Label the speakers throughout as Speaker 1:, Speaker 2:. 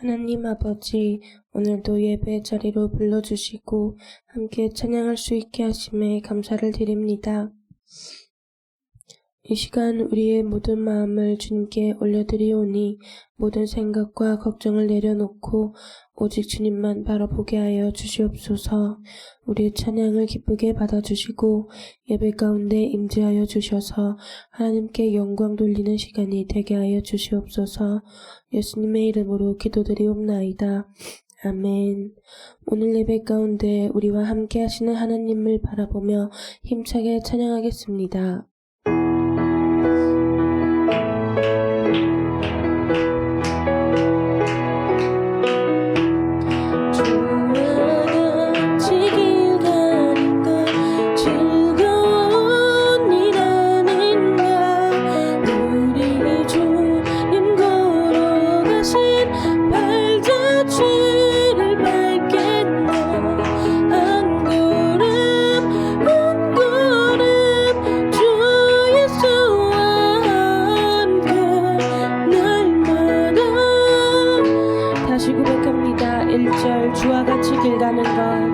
Speaker 1: 하나님 아버지, 오늘도 예배 자리로 불러주시고 함께 찬양할 수 있게 하심에 감사를 드립니다. 이 시간 우리의 모든 마음을 주님께 올려드리오니 모든 생각과 걱정을 내려놓고 오직 주님만 바라보게 하여 주시옵소서. 우리의 찬양을 기쁘게 받아주시고 예배 가운데 임재하여 주셔서 하나님께 영광 돌리는 시간이 되게 하여 주시옵소서. 예수님의 이름으로 기도드리옵나이다. 아멘. 오늘 예배 가운데 우리와 함께 하시는 하나님을 바라보며 힘차게 찬양하겠습니다. 다시 고백합니다. 1절 주와 같이 길 가는 것.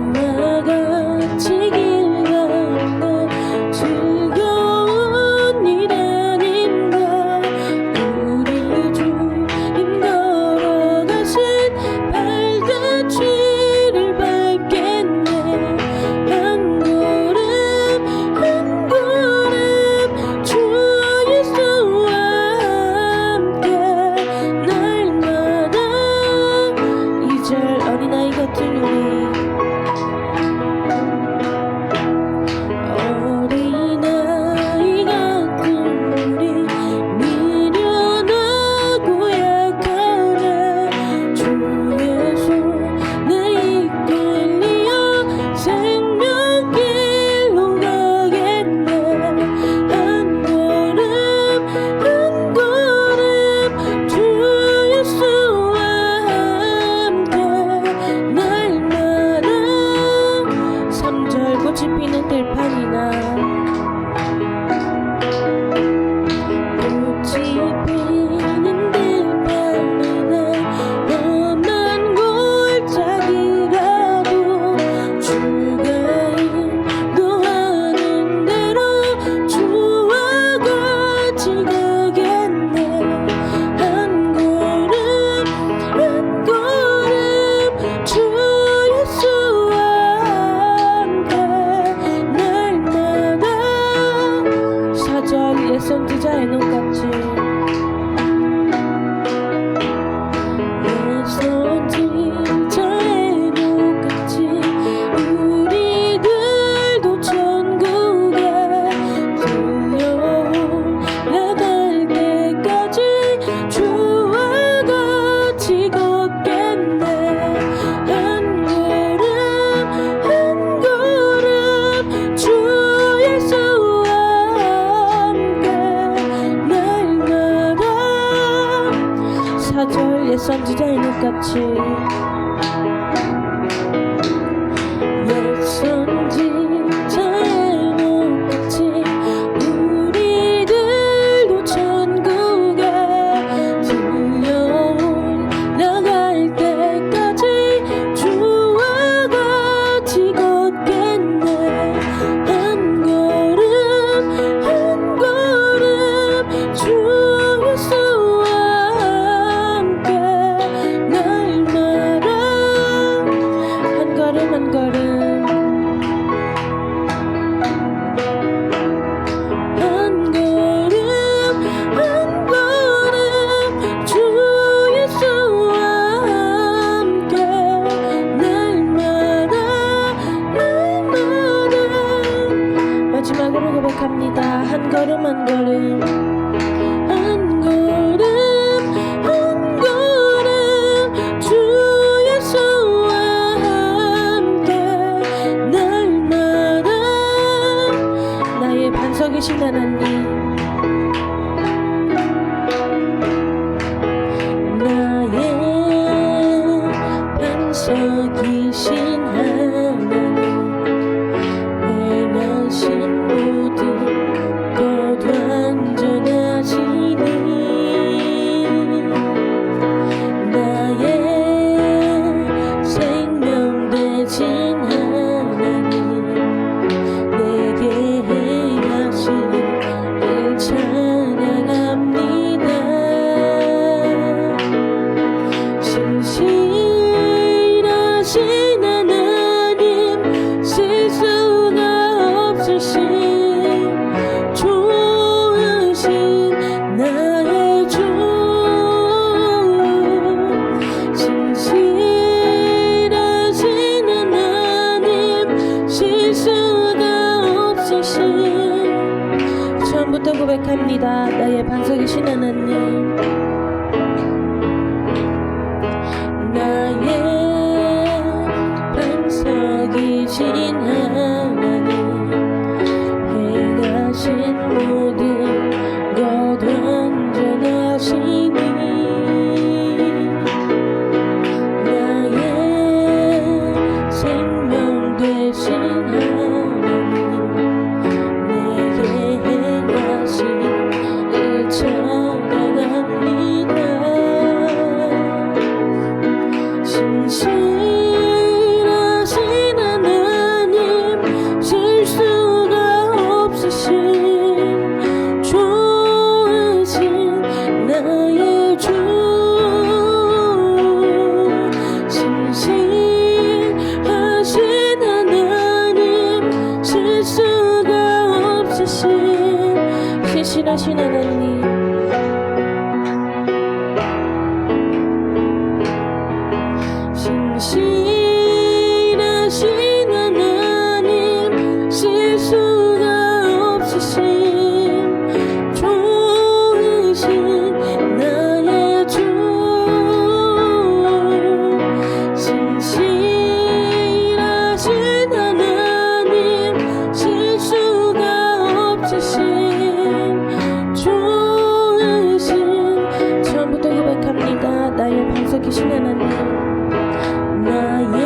Speaker 1: 주와 같이 길 가는 것 즐거운 일 아닌가. 우리 주님 걸어가신 발자취를 밟겠네. 한 걸음 한 걸음 주 예수와 어린아이 같은 우리 어린아이 같은 우리 미련하고 약하네. 주의 손에 이끌려 생명길로 가겠네. 한 걸음 한 걸음 주 예수와 꽃이 피는 들판이나 꽃이 피는 들판이나 험한 골짜기라도 주가 인도하는 대로 주와 같이 가겠네. 한 걸음 한 걸음 주 예수와 옛 선지자의 눈같이 옛 선지자의 눈같이 우리들도 천국에 들려올라갈 때까지 주와 같이 걷겠네. 한 걸음 한 걸음 주 예수와 사절 옛 선지자의 눈같이 옛 선지자의 눈같이 우리들도 천국에 들려올라갈 때까지 주와 같이 걷겠네. 한 걸음 한 걸음 주 예수와 날마다 주 신실하신 하나님 실수가 없으신 신실하신 하나님 신실하신 하나님 실수가 없으신 좋으신 나의 주 신실하신 하나님 실수가 없으신 좋으신 처음부터 고백합니다. 나의 반석이신 하나님 나의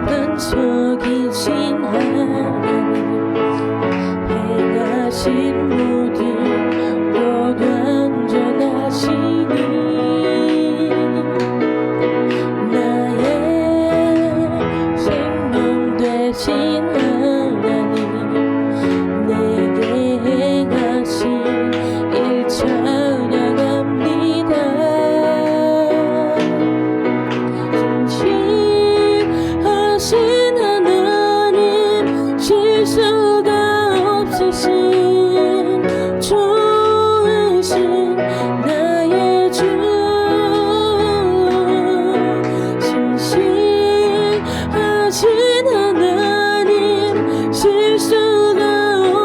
Speaker 1: 반석이신 하나님 행하신 모든 것 완전하시니 나의 생명 되신 하나님 내게 행하신 일 찬양합니다. 신실하신 하나님 실수가 없으신 좋으신 나의 주 신실하신 하나님 실수가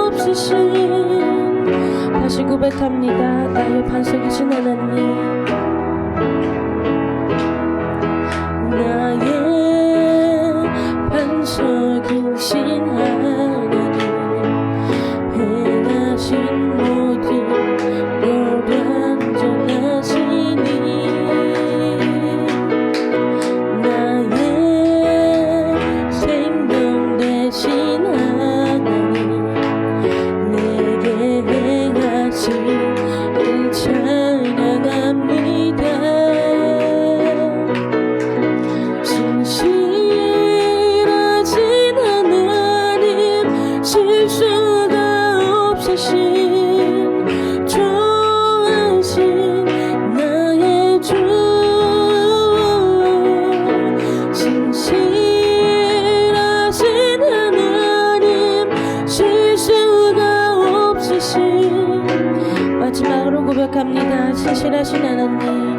Speaker 1: 없으신 다시 고백합니다. 나의 반석이신 하나님 나의 반석이신 하나님 행하신 모든 것 완전하시니 나의 생명 되신 하나님 내게 행하신 일 찬양합니다. 신실하신 하나님 실수가 없으신 좋으신 나의 주 신실하신 하나님 실수가 없으신 마지막으로 고백합니다. 신실하신 하나님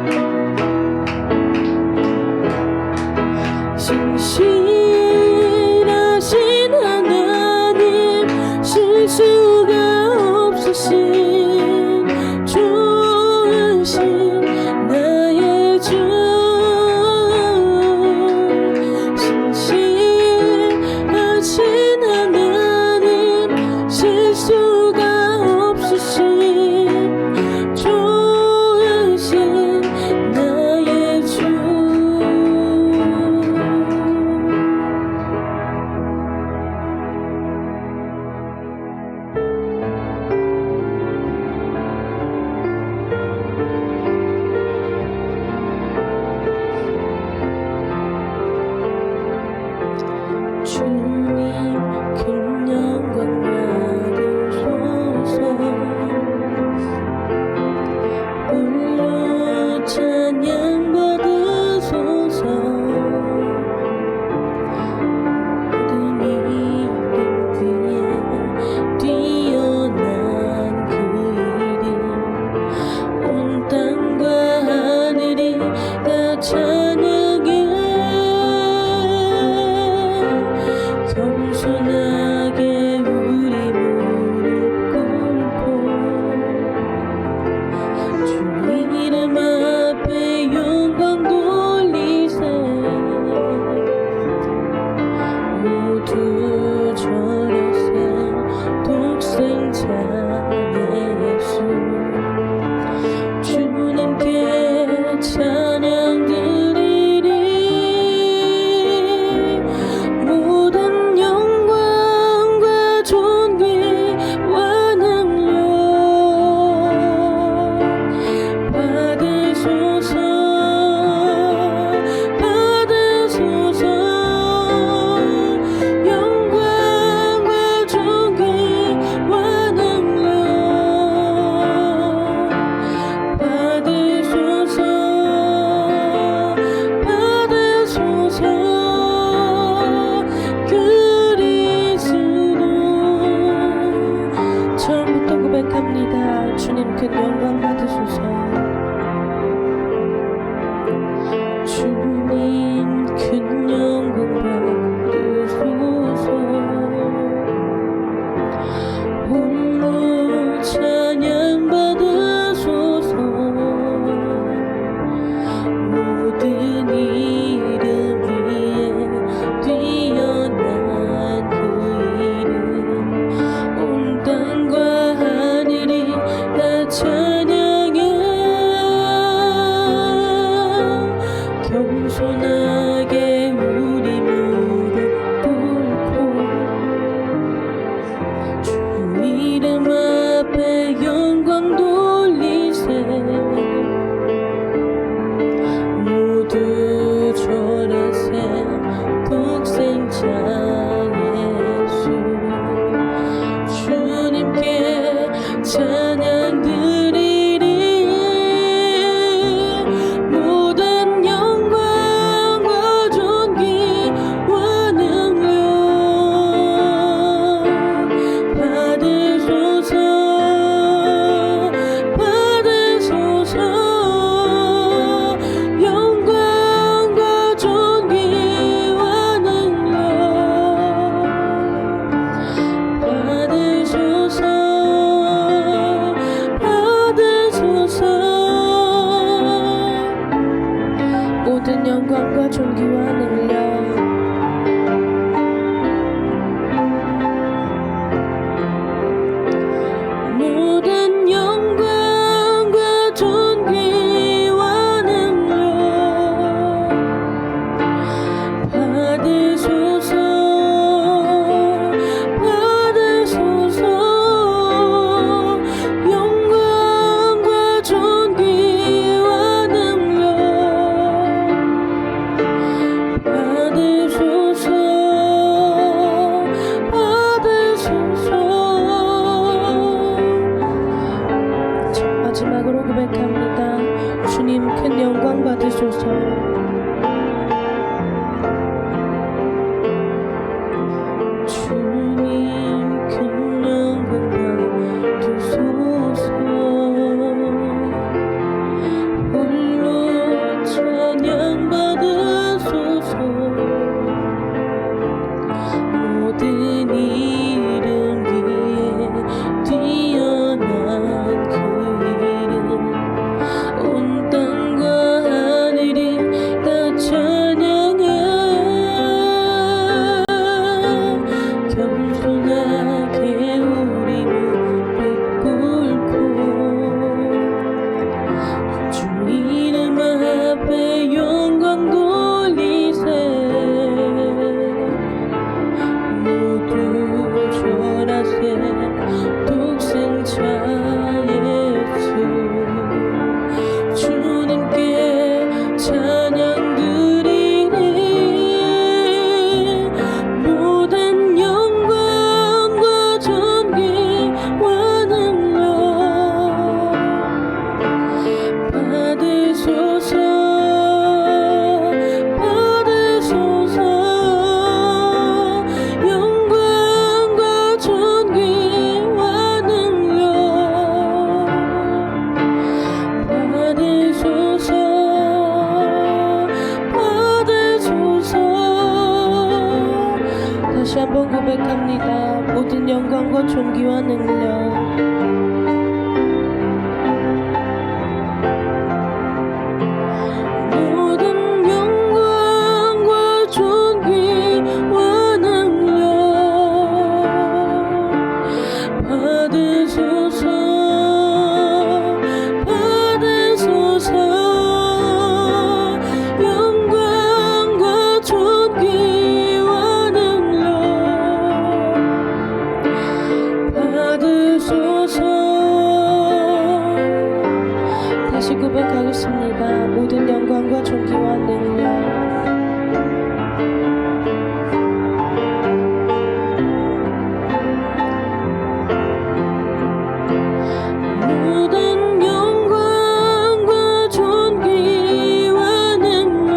Speaker 1: 신실하신 하나님 실수가 없으신 좋으신 나의 주 신실하신 하나님 실수가 없으신 좋으신 나의 주 영광과 존귀와 능력 모든 영광과 존귀와 능력 받으소서 받으소서 영광과 존귀와 능력 받으소서 받으소서. 마지막으로 고백합니다. 주님 큰 영광 받으소서. 주님 큰 영광 받으소서. 홀로 찬양 받으소서. 모든 이름 위에 뛰어난 그 이름 온 땅과 하늘이 다 찬양해. 겸손하게 우리 무릎 꿇고 주 이름 앞에 영광 돌리세. 모두 절하세. 독생자 예수 주님께 찬양 드리니 모든 영광과 존귀와 능력 받으소서 받으소서 영광과 존귀와 능력 받으소서 받으소서. 다시 한번 고백합니다. 모든 영광과 존귀와 능력 모든 영광과 존귀와 능력 받으소서 받으소서 영광과 존귀와 능력 받으소서. 다시 고백하겠습니다. 모든 영광과 존귀와 능력 모든 영광과 존귀와 능력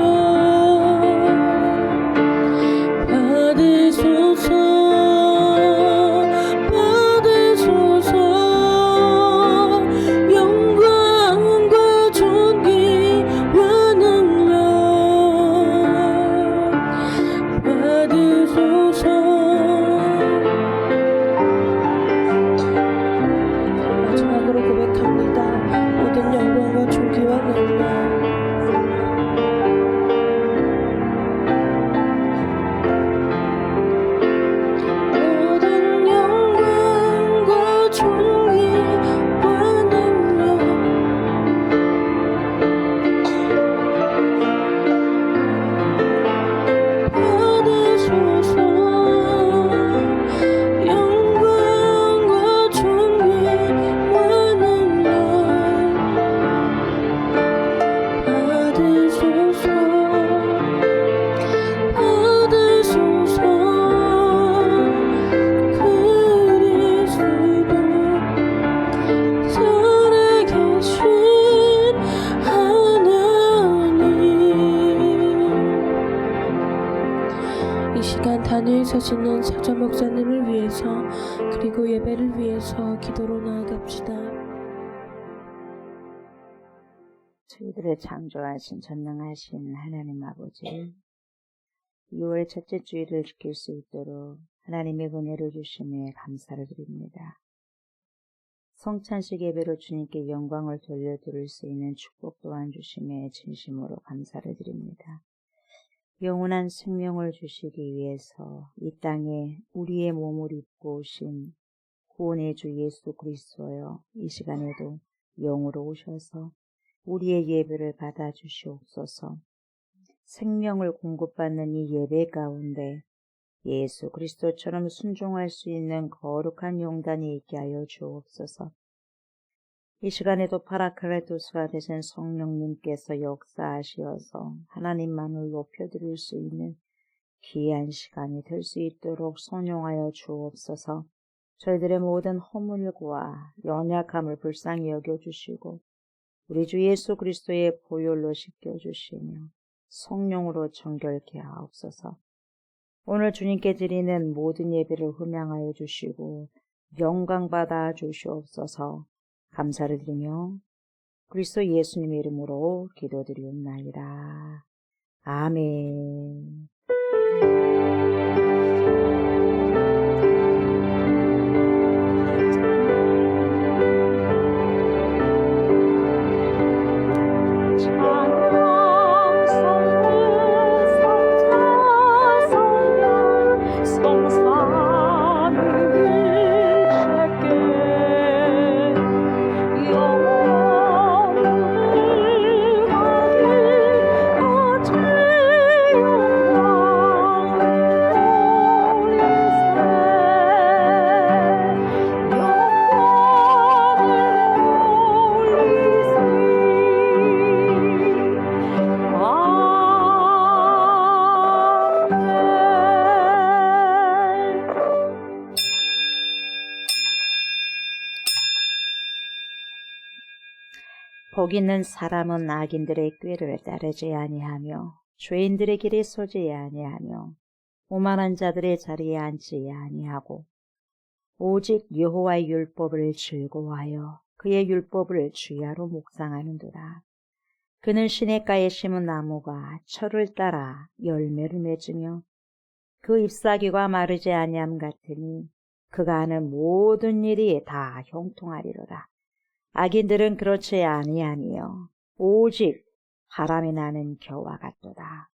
Speaker 1: 받으소서 받으소서 영광과 존귀와 능력 받으소서. 마지막으로 고백합니다. 모든 영광과 존귀와 능력 모든 영광과 존귀와 능력 받으소서. 영광과 존귀와 능력 받으소서 받으소서. 그리스도 살아계신 하나님 이 시간 단위에 서시는 사자 목사님을 위해서 그리고 예배를 위해서 기도로 나아갑시다.
Speaker 2: 저희들을 창조하신 전능하신 하나님 아버지, 6월 첫째 주일을 지킬 수 있도록 하나님의 은혜를 주심에 감사를 드립니다. 성찬식 예배로 주님께 영광을 돌려드릴 수 있는 축복 또한 주심에 진심으로 감사를 드립니다. 영원한 생명을 주시기 위해서 이 땅에 우리의 몸을 입고 오신 구원의 주 예수 그리스도여, 이 시간에도 영으로 오셔서 우리의 예배를 받아주시옵소서. 생명을 공급받는 이 예배 가운데 예수 그리스도처럼 순종할 수 있는 거룩한 용단이 있게 하여 주옵소서. 이 시간에도 파라클레토스가 되신 성령님께서 역사하시어서 하나님만을 높여드릴 수 있는 귀한 시간이 될 수 있도록 성령하여 주옵소서. 저희들의 모든 허물과 연약함을 불쌍히 여겨주시고 우리 주 예수 그리스도의 보혈로 씻겨주시며 성령으로 정결케 하옵소서. 오늘 주님께 드리는 모든 예배를 흠양하여 주시고 영광받아 주시옵소서. 감사를 드리며 그리스도 예수님의 이름으로 기도드리옵나이다. 아멘. 복 있는 사람은 악인들의 꾀를 따르지 아니하며 죄인들의 길에 서지 아니하며 오만한 자들의 자리에 앉지 아니하고 오직 여호와의 율법을 즐거워하여 그의 율법을 주야로 묵상하는도다. 그는 시냇가에 심은 나무가 철을 따라 열매를 맺으며 그 잎사귀가 마르지 아니함 같으니 그가 하는 모든 일이 다 형통하리로다. 악인들은 그렇지 아니하며 오직 바람이 나는 겨와 같도다.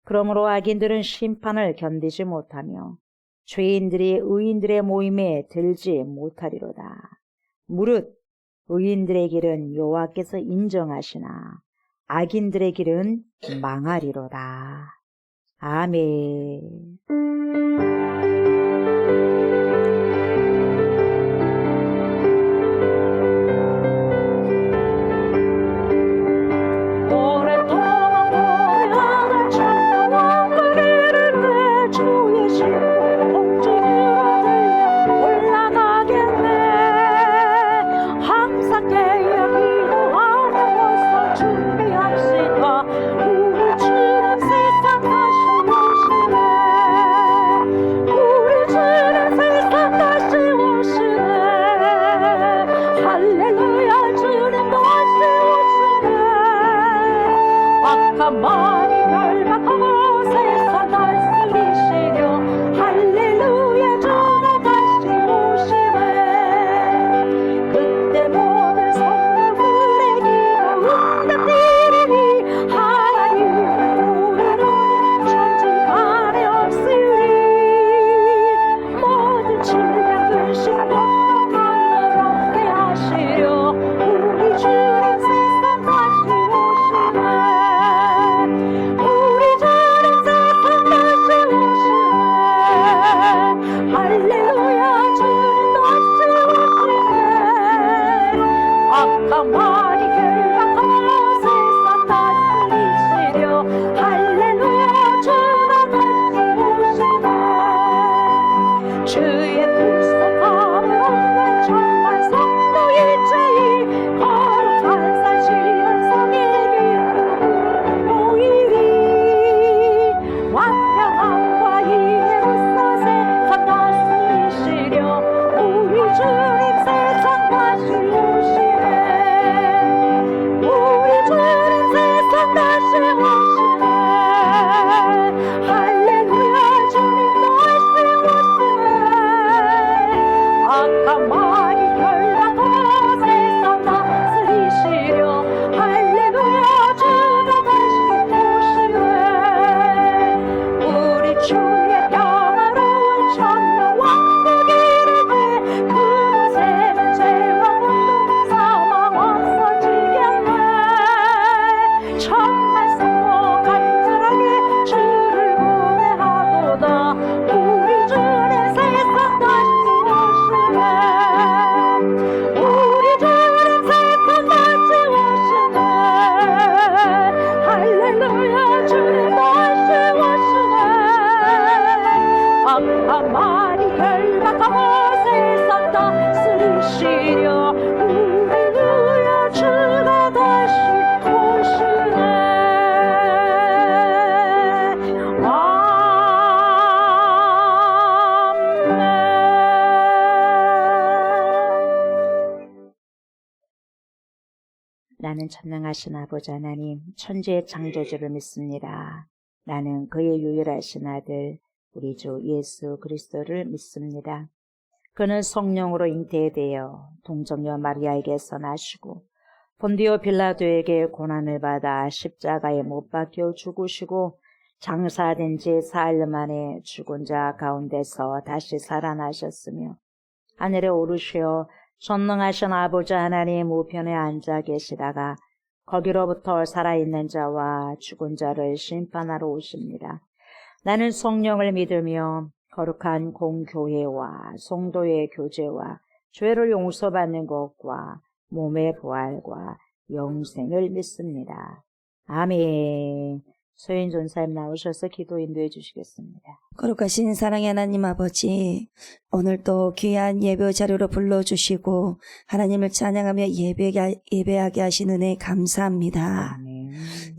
Speaker 2: 그러므로 악인들은 심판을 견디지 못하며 죄인들이 의인들의 모임에 들지 못하리로다. 무릇 의인들의 길은 여호와께서 인정하시나 악인들의 길은 망하리로다. 아멘. 없는 전능하신 아버지 하나님, 천지의 창조주를 믿습니다. 나는 그의 유일하신 아들 우리 주 예수 그리스도를 믿습니다. 그는 성령으로 잉태되어 동정녀 마리아에게서 나시고 본디오 빌라도에게 고난을 받아 십자가에 못 박혀 죽으시고 장사된 지 사흘 만에 죽은 자 가운데서 다시 살아나셨으며 하늘에 오르시어 전능하신 아버지 하나님 우편에 앉아 계시다가 거기로부터 살아있는 자와 죽은 자를 심판하러 오십니다. 나는 성령을 믿으며 거룩한 공교회와 성도의 교제와 죄를 용서받는 것과 몸의 부활과 영생을 믿습니다. 아멘. 소인 전사님 나오셔서 기도 인도해 주시겠습니다.
Speaker 3: 거룩하신 사랑의 하나님 아버지, 오늘도 귀한 예배 자료로 불러주시고 하나님을 찬양하며 예배하게 하신 은혜 감사합니다.
Speaker 2: 아멘.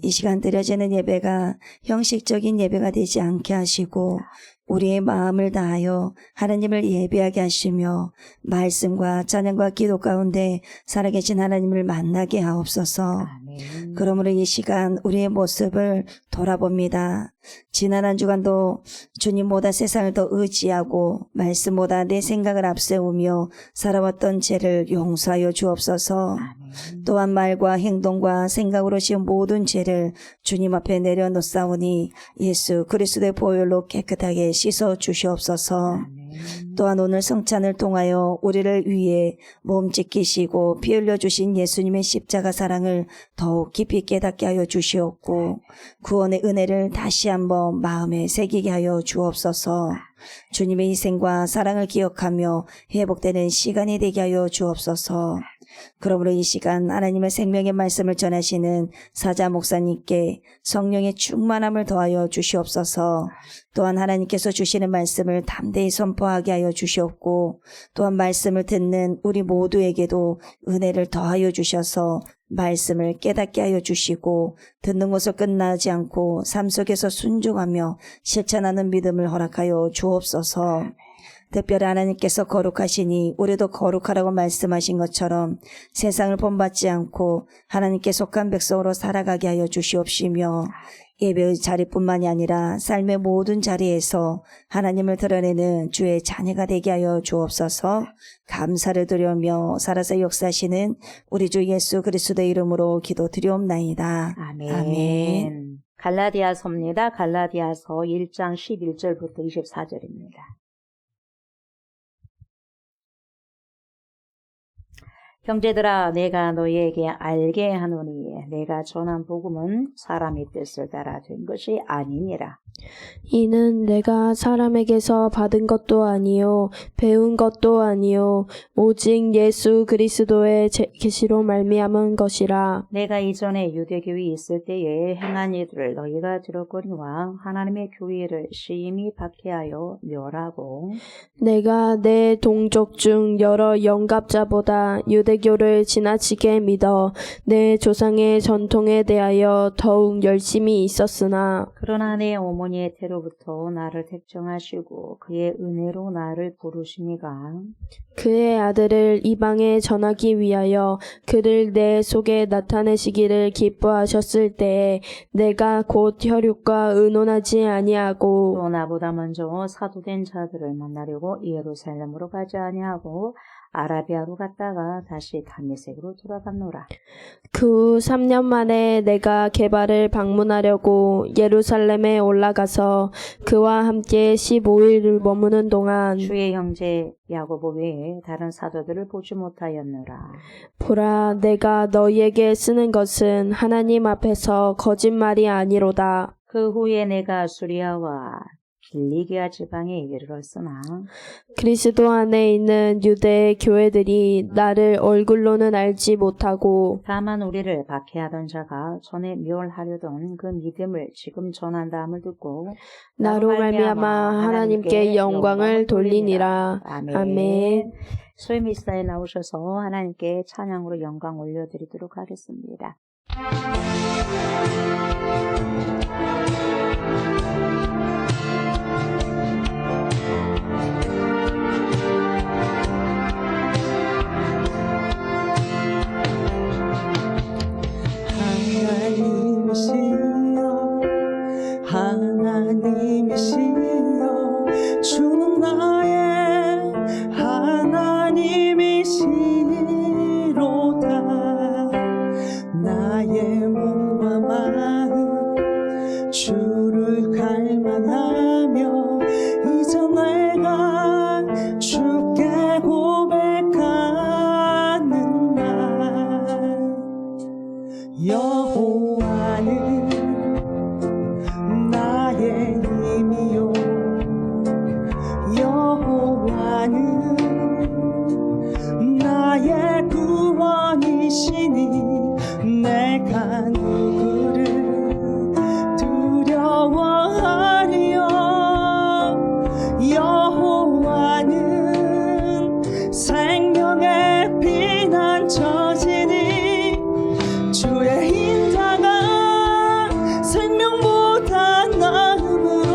Speaker 3: 이 시간 드려지는 예배가 형식적인 예배가 되지 않게 하시고 우리의 마음을 다하여 하나님을 예배하게 하시며 말씀과 찬양과 기도 가운데 살아계신 하나님을 만나게 하옵소서.
Speaker 2: 아멘.
Speaker 3: 그러므로 이 시간 우리의 모습을 돌아봅니다. 지난 한 주간도 주님보다 세상을 더 의지하고 말씀보다 내 생각을 앞세우며 살아왔던 죄를 용서하여 주옵소서.
Speaker 2: 아멘.
Speaker 3: 또한 말과 행동과 생각으로 지은 모든 죄를 주님 앞에 내려놓사오니 예수 그리스도의 보혈로 깨끗하게 씻어 주시옵소서.
Speaker 2: 아멘.
Speaker 3: 또한 오늘 성찬을 통하여 우리를 위해 몸 찢기시고 피 흘려주신 예수님의 십자가 사랑을 더욱 깊이 깨닫게 하여 주시옵고 구원의 은혜를 다시 한번 마음에 새기게 하여 주옵소서. 주님의 희생과 사랑을 기억하며 회복되는 시간이 되게 하여 주옵소서. 그러므로 이 시간 하나님의 생명의 말씀을 전하시는 사자 목사님께 성령의 충만함을 더하여 주시옵소서. 또한 하나님께서 주시는 말씀을 담대히 선포하게 하여 주시옵고 또한 말씀을 듣는 우리 모두에게도 은혜를 더하여 주셔서 말씀을 깨닫게 하여 주시고 듣는 것을 끝나지 않고 삶 속에서 순종하며 실천하는 믿음을 허락하여 주옵소서. 특별히 하나님께서 거룩하시니 우리도 거룩하라고 말씀하신 것처럼 세상을 본받지 않고 하나님께 속한 백성으로 살아가게 하여 주시옵시며 예배의 자리뿐만이 아니라 삶의 모든 자리에서 하나님을 드러내는 주의 자녀가 되게 하여 주옵소서. 감사를 드리며 살아서 역사하시는 우리 주 예수 그리스도의 이름으로 기도드리옵나이다.
Speaker 2: 아멘.
Speaker 3: 아멘.
Speaker 2: 갈라디아서입니다. 갈라디아서 1장 11절부터 24절입니다. 형제들아 내가 너희에게 알게 하노니 내가 전한 복음은 사람의 뜻을 따라 된 것이 아니니라.
Speaker 1: 이는 내가 사람에게서 받은 것도 아니요 배운 것도 아니요 오직 예수 그리스도의 계시로 말미암은 것이라.
Speaker 2: 내가 이전에 유대교에 있을 때에 행한 일들을 너희가 들었거니와 하나님의 교회를 심히 박해하여 멸하고
Speaker 1: 내가 내 동족 중 여러 영갑자보다 유대교를 지나치게 믿어 내 조상의 전통에 대하여 더욱 열심히 있었으나
Speaker 2: 그러나 내 어머니의 태로부터 나를 택정하시고 그의 은혜로 나를 부르시니가
Speaker 1: 그의 아들을 이방에 전하기 위하여 그를 내 속에 나타내시기를 기뻐하셨을 때에 내가 곧 혈육과 의논하지 아니하고
Speaker 2: 또 나보다 먼저 사도된 자들을 만나려고 예루살렘으로 가지 아니하고 아라비아로 갔다가 다시 다메섹으로 돌아갔노라.
Speaker 1: 그 후 3년 만에 내가 게바를 방문하려고 예루살렘에 올라가서 그와 함께 15일을 머무는 동안
Speaker 2: 주의 형제 야고보 외에 다른 사도들을 보지 못하였노라.
Speaker 1: 보라 내가 너희에게 쓰는 것은 하나님 앞에서 거짓말이 아니로다.
Speaker 2: 그 후에 내가 수리아와 길리기아 지방에 이르렀으나
Speaker 1: 그리스도 안에 있는 유대 교회들이 나를 얼굴로는 알지 못하고
Speaker 2: 다만 우리를 박해하던 자가 전에 멸하려던 그 믿음을 지금 전한다함을 듣고
Speaker 1: 나로 말미암아 하나님께 영광을 돌리니라. 아멘.
Speaker 2: 소임이스타에 나오셔서 하나님께 찬양으로 영광 올려드리도록 하겠습니다.
Speaker 4: 몸과 마음 주를 갈망하며 이제 내가 주께 고백하는 날 여호와는 나의 힘이요 여호와는 나의 구원이시니 내가 누구를 두려워하리요 여호와는 생명의 피난처지니 주의 인자가 생명보다 나음으로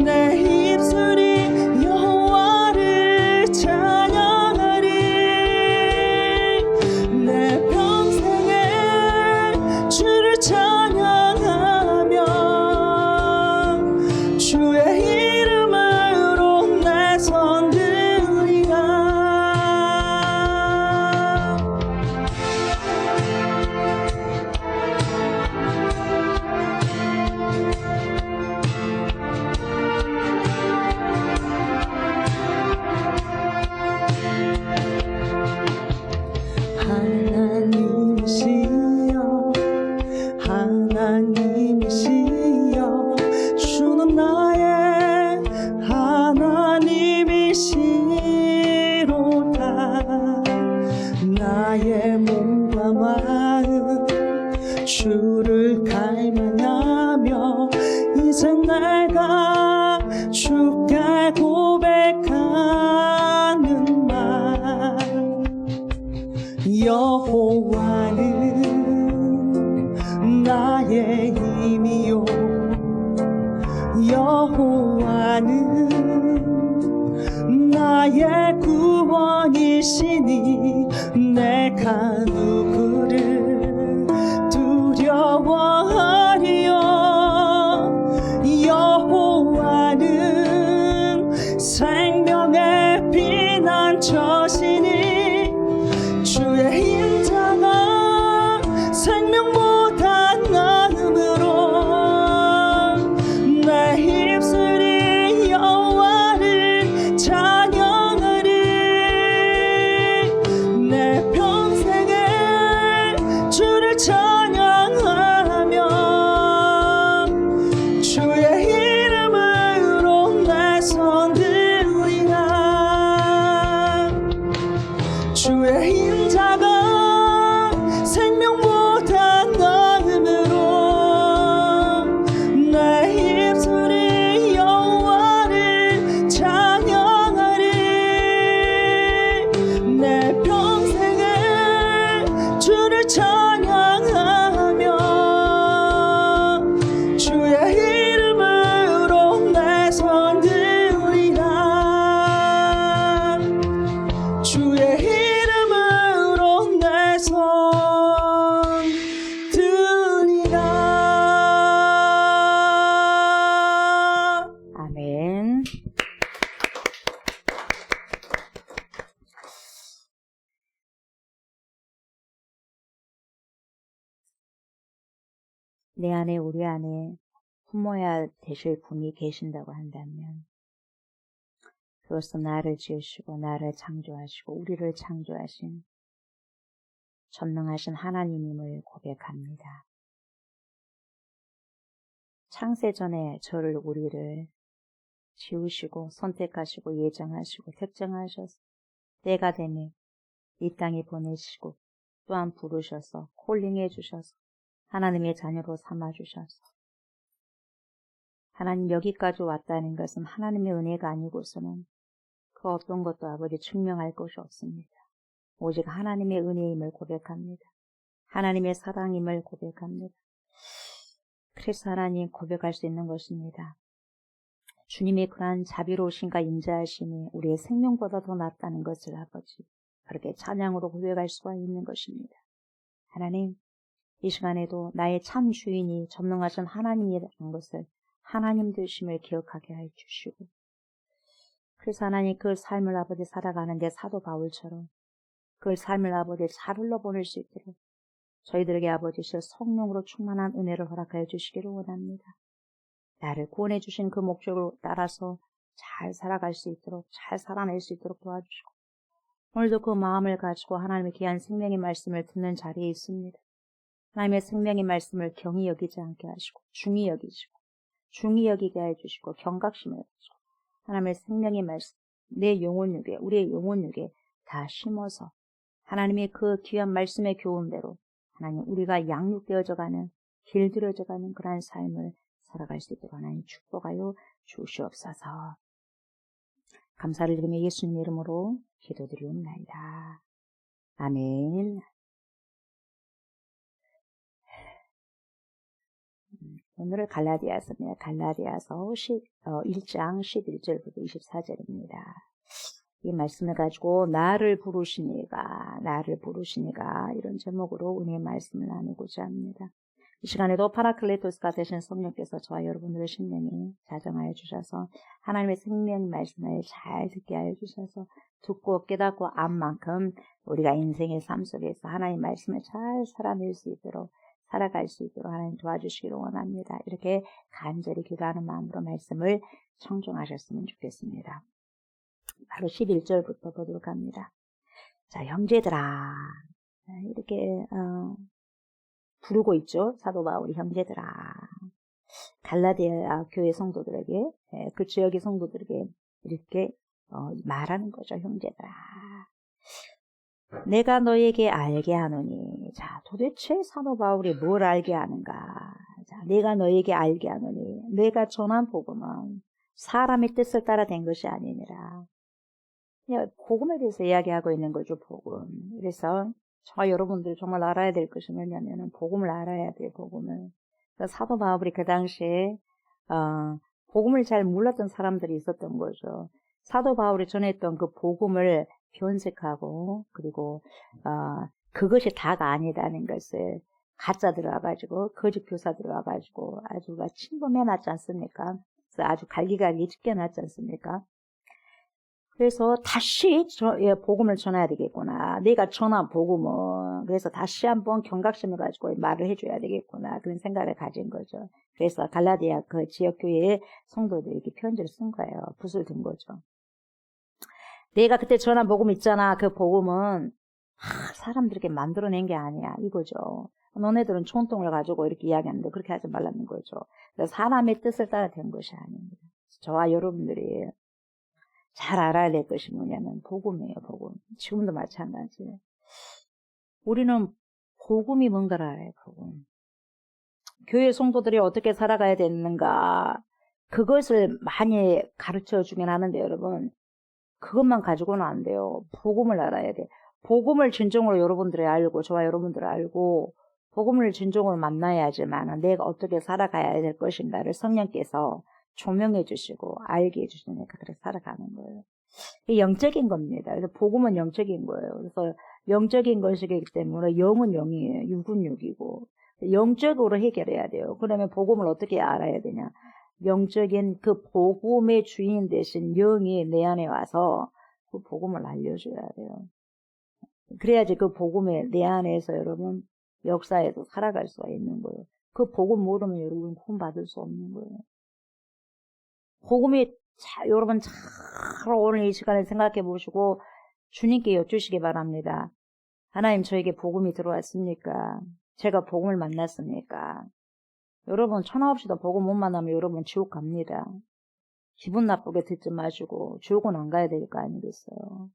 Speaker 4: 내 입술이 여호와를 찬양하리 내 평생에 주를 찬양하며 주의 이름으로 내 손 들리라 하나님이시여 하나님이시여 주는 나의 하나님이시로다 나의 몸과 마음 주를 갈망하며 이제 내가 주께 고백하는 말 여호와는 나의 힘이요 여호와는 나의 구원이시니 내가 누구를 두려워하리요 여호와는 생명의 피난처시니 주의 인자가 생명보다 나음으로 내 입술이 여호와를 찬양하리 내 평생에 주를 찬양하며 주의 이름으로 내 손 들리라 주의 인자가 생명보다 나음으로 내 입술이 여호와를 찬양하리 내 평생에 주를 찬양하며 주의 이름으로 내 손 들리라 주의 이름으로 내 손 드리라
Speaker 2: 아멘. 내 안에 우리 안에 품어야 되실 분이 계신다고 한다면 그것은 나를 지으시고 나를 창조하시고 우리를 창조하신 전능하신 하나님임을 고백합니다. 창세전에 저를 우리를 지으시고 선택하시고 예정하시고 특정하셔서 때가 되면 이 땅에 보내시고 또한 부르셔서 콜링해 주셔서 하나님의 자녀로 삼아주셔서 하나님 여기까지 왔다는 것은 하나님의 은혜가 아니고서는 그 어떤 것도 아버지 증명할 것이 없습니다. 오직 하나님의 은혜임을 고백합니다. 하나님의 사랑임을 고백합니다. 그래서 하나님 고백할 수 있는 것입니다. 주님의 그러한 자비로우신가 인자하심이 우리의 생명보다 더 낫다는 것을 아버지 그렇게 찬양으로 고백할 수가 있는 것입니다. 하나님 이 시간에도 나의 참 주인이 전능하신 하나님이라는 것을 하나님 되심을 기억하게 해주시고 그래서 하나님 그 삶을 아버지 살아가는데 사도 바울처럼 그 삶을 아버지 잘 흘러보낼 수 있도록 저희들에게 아버지시여 성령으로 충만한 은혜를 허락하여 주시기를 원합니다. 나를 구원해 주신 그 목적을 따라서 잘 살아갈 수 있도록, 잘 살아낼 수 있도록 도와주시고, 오늘도 그 마음을 가지고 하나님의 귀한 생명의 말씀을 듣는 자리에 있습니다. 하나님의 생명의 말씀을 경히 여기지 않게 하시고, 중히 여기게 해주시고, 경각심을 해주시고, 하나님의 생명의 말씀, 내 영혼육에, 우리의 영혼육에 다 심어서 하나님의 그 귀한 말씀의 교훈대로 하나님 우리가 양육되어져가는, 길들여져가는 그러한 삶을 살아갈 수 있도록 하나님 축복하여 주시옵소서. 감사를 드리며 예수님 이름으로 기도드리옵나이다. 아멘. 오늘은 갈라디아서입니다. 갈라디아서 1장 11절부터 24절입니다. 이 말씀을 가지고 나를 부르시니가 이런 제목으로 은혜의 말씀을 나누고자 합니다. 이 시간에도 파라클레토스가 되신 성령께서 저와 여러분들의 심령에 자정하여 주셔서 하나님의 생명 말씀을 잘 듣게 하여 주셔서 듣고 깨닫고 안 만큼 우리가 인생의 삶 속에서 하나님의 말씀을 잘 살아낼 수 있도록, 살아갈 수 있도록 하나님 도와주시기를 원합니다. 이렇게 간절히 기도하는 마음으로 말씀을 청중하셨으면 좋겠습니다. 바로 11절부터 보도록 합니다. 자, 형제들아, 이렇게 부르고 있죠. 사도 바울이 형제들아. 갈라디아 교회 성도들에게, 그 지역의 성도들에게 이렇게 말하는 거죠. 형제들아. 내가 너에게 알게 하노니. 자, 도대체 사도 바울이 뭘 알게 하는가. 자, 내가 너에게 알게 하노니. 내가 전한 복음은 사람의 뜻을 따라 된 것이 아니니라. 그냥 복음에 대해서 이야기하고 있는 거죠. 복음. 그래서 저와 여러분들이 정말 알아야 될 것이 뭐냐면은 복음을 알아야 돼요. 복음을. 그래서 사도 바울이 그 당시에 복음을 잘 몰랐던 사람들이 있었던 거죠. 사도 바울이 전했던 그 복음을 변색하고, 그리고 그것이 다가 아니다는 것을 가짜들 와가지고, 거짓 교사들 와가지고 아주 침범해놨지 않습니까? 그래서 아주 갈기갈기 찢겨놨지 않습니까? 그래서 다시 복음을 전해야 되겠구나. 내가 전한 복음은 그래서 다시 한번 경각심을 가지고 말을 해줘야 되겠구나. 그런 생각을 가진 거죠. 그래서 갈라디아 그 지역교회의 성도들에게 편지를 쓴 거예요. 붓을 든 거죠. 내가 그때 전한 복음 있잖아. 그 복음은 사람들에게 만들어낸 게 아니야. 이거죠. 너네들은 촌동을 가지고 이렇게 이야기하는데 그렇게 하지 말라는 거죠. 사람의 뜻을 따라 된 것이 아닙니다. 저와 여러분들이 잘 알아야 될 것이 뭐냐면 복음이에요. 복음. 지금도 마찬가지예요. 우리는 복음이 뭔가를 알아요. 복음. 교회 성도들이 어떻게 살아가야 되는가, 그것을 많이 가르쳐 주긴 하는데 여러분, 그것만 가지고는 안 돼요. 복음을 알아야 돼. 복음을 진정으로 여러분들이 알고, 저와 여러분들이 알고, 복음을 진정으로 만나야지만 내가 어떻게 살아가야 될 것인가를 성령께서 조명해 주시고 알게 해주시니까 그렇게 살아가는 거예요. 이게 영적인 겁니다. 그래서 복음은 영적인 거예요. 그래서 영적인 것이기 때문에 영은 영이에요. 육은 육이고 영적으로 해결해야 돼요. 그러면 복음을 어떻게 알아야 되냐? 영적인 그 복음의 주인 되신 영이 내 안에 와서 그 복음을 알려줘야 돼요. 그래야지 그 복음에 내 안에서 여러분 역사에도 살아갈 수가 있는 거예요. 그 복음 모르면 여러분 구원 받을 수 없는 거예요. 복음이 여러분 잘 오늘 이 시간에 생각해 보시고 주님께 여쭈시기 바랍니다. 하나님, 저에게 복음이 들어왔습니까? 제가 복음을 만났습니까? 여러분 천하 없이도 복음 못 만나면 여러분 지옥 갑니다. 기분 나쁘게 듣지 마시고 지옥은 안 가야 될 거 아니겠어요?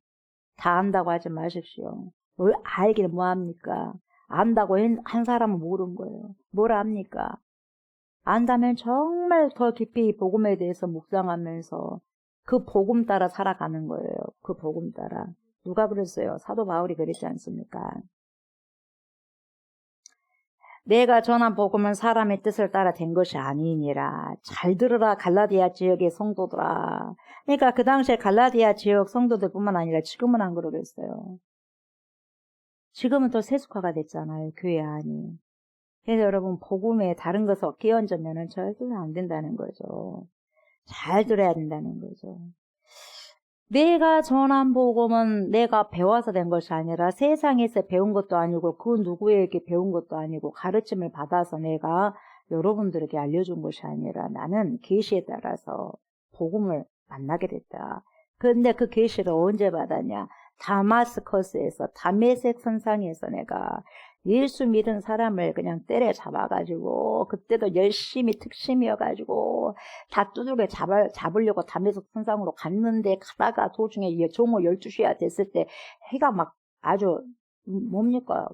Speaker 2: 다 안다고 하지 마십시오. 알기는 뭐합니까? 안다고 한 사람은 모르는 거예요. 뭘 압니까? 안다면 정말 더 깊이 복음에 대해서 묵상하면서 그 복음 따라 살아가는 거예요. 그 복음 따라. 누가 그랬어요? 사도 바울이 그랬지 않습니까? 내가 전한 복음은 사람의 뜻을 따라 된 것이 아니니라. 잘 들으라 갈라디아 지역의 성도들아. 그러니까 그 당시에 갈라디아 지역 성도들뿐만 아니라 지금은 안 그러겠어요. 지금은 또 세속화가 됐잖아요. 교회 안이. 그래서 여러분 복음에 다른 것을 끼얹으면 절대로 안 된다는 거죠. 잘 들어야 된다는 거죠. 내가 전한 복음은 내가 배워서 된 것이 아니라 세상에서 배운 것도 아니고 그 누구에게 배운 것도 아니고 가르침을 받아서 내가 여러분들에게 알려준 것이 아니라 나는 계시에 따라서 복음을 만나게 됐다. 근데 그 계시를 언제 받았냐? 다마스커스에서 다메섹 선상에서 내가 예수 믿은 사람을 그냥 때려잡아가지고 그때도 열심히 특심이어가지고 다 두들겨 잡으려고 다메섹 선상으로 갔는데 가다가 도중에 종호 12시가 됐을 때 해가 막 아주 뭡니까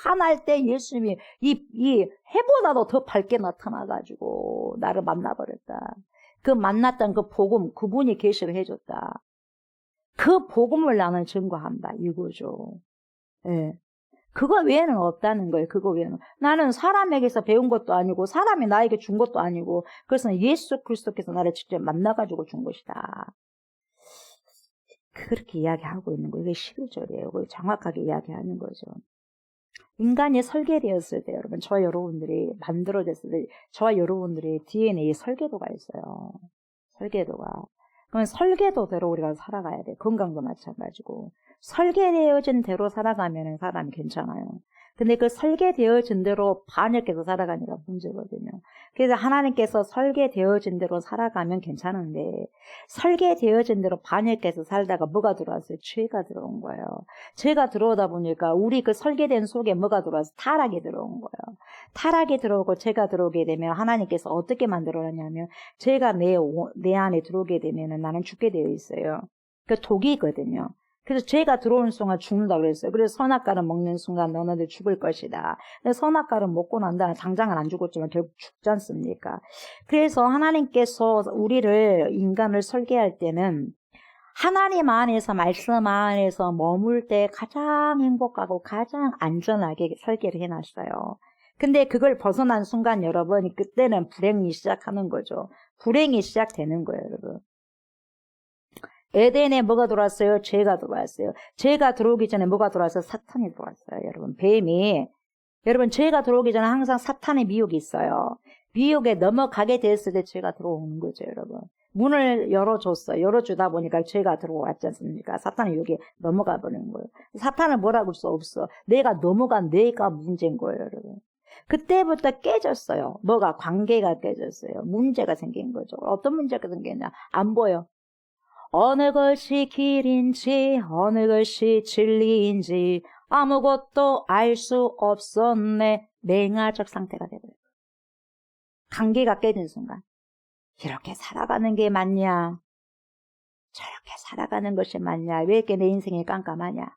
Speaker 2: 환할 때 예수님이 이 해보다도 더 밝게 나타나가지고 나를 만나버렸다. 그 만났던 그 복음 그분이 계시를 해줬다. 그 복음을 나는 증거한다 이거죠. 예. 그거 외에는 없다는 거예요. 그거 외에는. 나는 사람에게서 배운 것도 아니고 사람이 나에게 준 것도 아니고 그래서 예수 그리스도께서 나를 직접 만나가지고 준 것이다. 그렇게 이야기하고 있는 거예요. 이게 11절이에요. 정확하게 이야기하는 거죠. 인간이 설계되었을 때 여러분 저와 여러분들이 만들어졌을 때 저와 여러분들의 DNA에 설계도가 있어요. 설계도가. 그럼 설계도대로 우리가 살아가야 돼. 건강도 마찬가지고. 설계되어진 대로 살아가면 사람이 괜찮아요. 근데 그 설계되어진 대로 반역해서 살아가니까 문제거든요. 그래서 하나님께서 설계되어진 대로 살아가면 괜찮은데 설계되어진 대로 반역해서 살다가 뭐가 들어왔어요? 죄가 들어온 거예요. 죄가 들어오다 보니까 우리 그 설계된 속에 뭐가 들어와서 타락이 들어온 거예요. 타락이 들어오고 죄가 들어오게 되면 하나님께서 어떻게 만들어놨냐면 죄가 내 안에 들어오게 되면 나는 죽게 되어 있어요. 그 독이거든요. 그래서 죄가 들어오는 순간 죽는다고 그랬어요. 그래서 선악과를 먹는 순간 너네들 죽을 것이다. 근데 선악과를 먹고 난 다음에 당장은 안 죽었지만 결국 죽지 않습니까? 그래서 하나님께서 우리를 인간을 설계할 때는 하나님 안에서 말씀 안에서 머물 때 가장 행복하고 가장 안전하게 설계를 해놨어요. 근데 그걸 벗어난 순간 여러분 그때는 불행이 시작하는 거죠. 불행이 시작되는 거예요 여러분. 에덴에 뭐가 들어왔어요? 죄가 들어왔어요. 죄가 들어오기 전에 뭐가 들어왔어요? 사탄이 들어왔어요. 여러분 뱀이 여러분 죄가 들어오기 전에 항상 사탄의 미혹이 있어요. 미혹에 넘어가게 됐을 때 죄가 들어오는 거죠. 여러분 문을 열어줬어요. 열어주다 보니까 죄가 들어왔지 않습니까? 사탄의 유혹에 넘어가 버리는 거예요. 사탄을 뭐라고 할 수 없어. 내가 넘어간 내가 문제인 거예요. 여러분 그때부터 깨졌어요. 뭐가 관계가 깨졌어요. 문제가 생긴 거죠. 어떤 문제가 생겼냐? 안 보여. 어느 것이 길인지 어느 것이 진리인지 아무것도 알 수 없었네. 맹아적 상태가 되버려요. 관계가 깨진 순간 이렇게 살아가는 게 맞냐? 저렇게 살아가는 것이 맞냐? 왜 이렇게 내 인생이 깜깜하냐?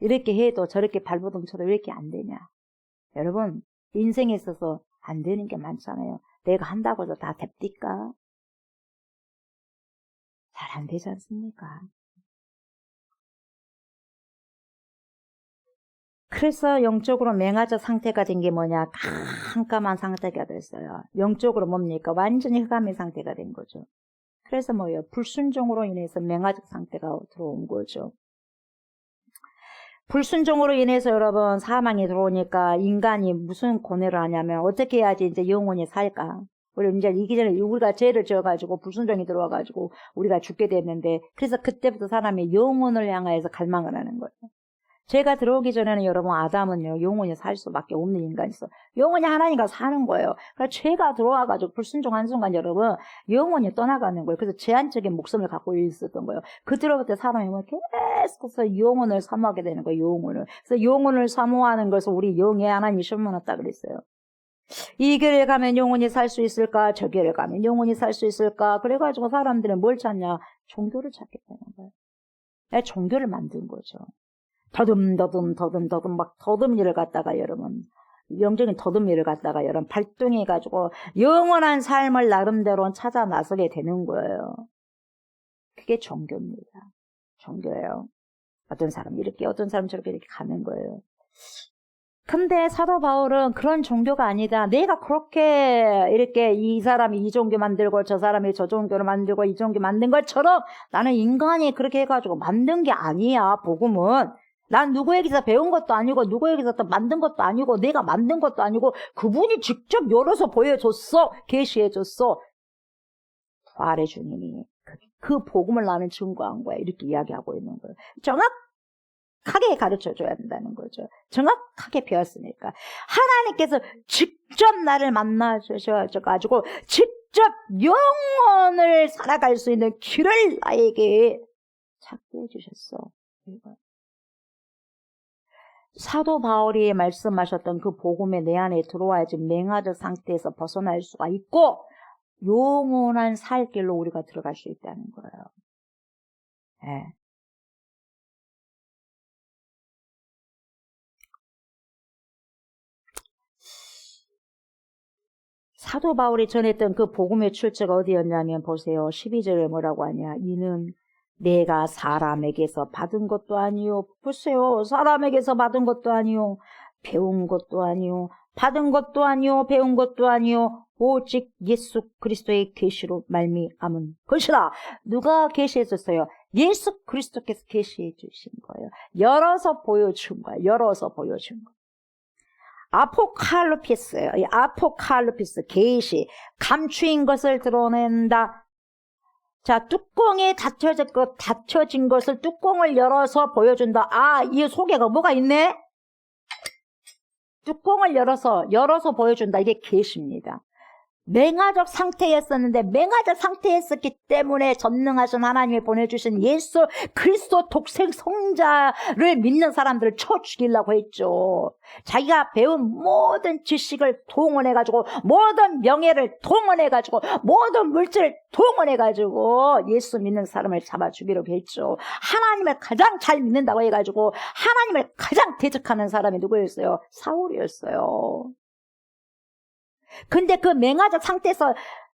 Speaker 2: 이렇게 해도 저렇게 발버둥 쳐도 왜 이렇게 안 되냐? 여러분 인생에 있어서 안 되는 게 많잖아요. 내가 한다고 해서 다 됩니까? 잘 안 되지 않습니까? 그래서 영적으로 맹아적 상태가 된 게 뭐냐? 깜깜한 상태가 됐어요. 영적으로 뭡니까? 완전히 흑암의 상태가 된 거죠. 그래서 뭐예요? 불순종으로 인해서 맹아적 상태가 들어온 거죠. 불순종으로 인해서 여러분 사망이 들어오니까 인간이 무슨 고뇌를 하냐면 어떻게 해야지 이제 영원히 살까? 우리 이제 이기 전에 우리가 죄를 지어가지고 불순종이 들어와가지고 우리가 죽게 됐는데 그래서 그때부터 사람이 영혼을 향하여서 갈망을 하는 거예요. 죄가 들어오기 전에는 여러분 아담은요 영원히 살 수밖에 없는 인간이었어. 영원히 하나님과 사는 거예요. 그러니까 죄가 들어와가지고 불순종한 순간 여러분 영원히 떠나가는 거예요. 그래서 제한적인 목숨을 갖고 있었던 거예요. 그때로부터 사람이 계속해서 영혼을 사모하게 되는 거예요. 영혼을. 그래서 영혼을 사모하는 것을 우리 영에 하나님이 심어놨다 그랬어요. 이 길을 가면 영원히 살 수 있을까? 저 길을 가면 영원히 살 수 있을까? 그래가지고 사람들은 뭘 찾냐? 종교를 찾게 되는 거예요. 종교를 만든 거죠. 더듬 막 더듬이를 갖다가 여러분 영적인 더듬이를 갖다가 여러분 발동해가지고 영원한 삶을 나름대로 찾아 나서게 되는 거예요. 그게 종교입니다. 종교예요. 어떤 사람 이렇게 어떤 사람 저렇게 이렇게 가는 거예요. 근데 사도 바울은 그런 종교가 아니다. 내가 그렇게 이렇게 이 사람이 이 종교 만들고 저 사람이 저 종교를 만들고 이 종교 만든 것처럼 나는 인간이 그렇게 해가지고 만든 게 아니야. 복음은 난 누구에게서 배운 것도 아니고 누구에게서 또 만든 것도 아니고 내가 만든 것도 아니고 그분이 직접 열어서 보여줬어. 계시해줬어. 부활의 주님이 그 복음을 나는 증거한 거야. 이렇게 이야기하고 있는 거예요. 정확하게 가르쳐줘야 된다는 거죠. 정확하게 배웠으니까. 하나님께서 직접 나를 만나 주셔가지고 직접 영혼을 살아갈 수 있는 길을 나에게 찾게 해주셨어. 사도 바울이 말씀하셨던 그 복음에 내 안에 들어와야지 맹아적 상태에서 벗어날 수가 있고 영원한 살 길로 우리가 들어갈 수 있다는 거예요. 네. 사도 바울이 전했던 그 복음의 출처가 어디였냐면 보세요. 12절에 뭐라고 하냐. 이는 내가 사람에게서 받은 것도 아니요. 보세요. 사람에게서 받은 것도 아니요. 배운 것도 아니요. 받은 것도 아니요. 배운 것도 아니요. 오직 예수 그리스도의 계시로 말미암은 것이라. 누가 계시해줬어요? 예수 그리스도께서 계시해 주신 거예요. 열어서 보여준 거예요. 열어서 보여준 거예요. 아포칼리피스, 아포칼리피스, 계시, 감추인 것을 드러낸다. 자, 뚜껑에 닫혀진 것을 뚜껑을 열어서 보여준다. 아, 이 속에가 뭐가 있네? 뚜껑을 열어서 보여준다. 이게 계시입니다. 맹아적 상태였었는데 맹아적 상태였었기 때문에 전능하신 하나님이 보내주신 예수 그리스도 독생 성자를 믿는 사람들을 쳐 죽이려고 했죠. 자기가 배운 모든 지식을 동원해가지고 모든 명예를 동원해가지고 모든 물질을 동원해가지고 예수 믿는 사람을 잡아 죽이려고 했죠. 하나님을 가장 잘 믿는다고 해가지고 하나님을 가장 대적하는 사람이 누구였어요? 사울이었어요. 근데 그 맹아적 상태에서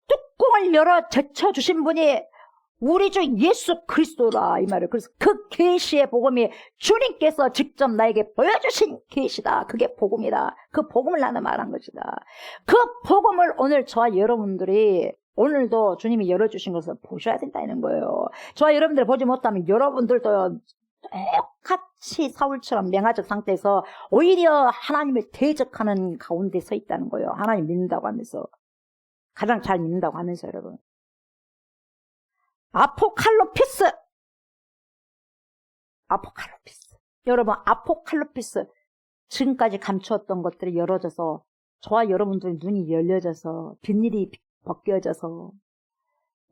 Speaker 2: 뚜껑을 열어 제쳐주신 분이 우리 주 예수 그리스도라 이 말을. 그래서 그 계시의 복음이 주님께서 직접 나에게 보여주신 계시다. 그게 복음이다. 그 복음을 나는 말한 것이다. 그 복음을 오늘 저와 여러분들이 오늘도 주님이 열어주신 것을 보셔야 된다는 거예요. 저와 여러분들이 보지 못하면 여러분들도 똑같이 사울처럼 맹아적 상태에서 오히려 하나님을 대적하는 가운데 서 있다는 거예요. 하나님 믿는다고 하면서. 가장 잘 믿는다고 하면서 여러분. 아포칼리피스. 여러분, 아포칼리피스. 지금까지 감추었던 것들이 열어져서 저와 여러분들의 눈이 열려져서 빗일이 벗겨져서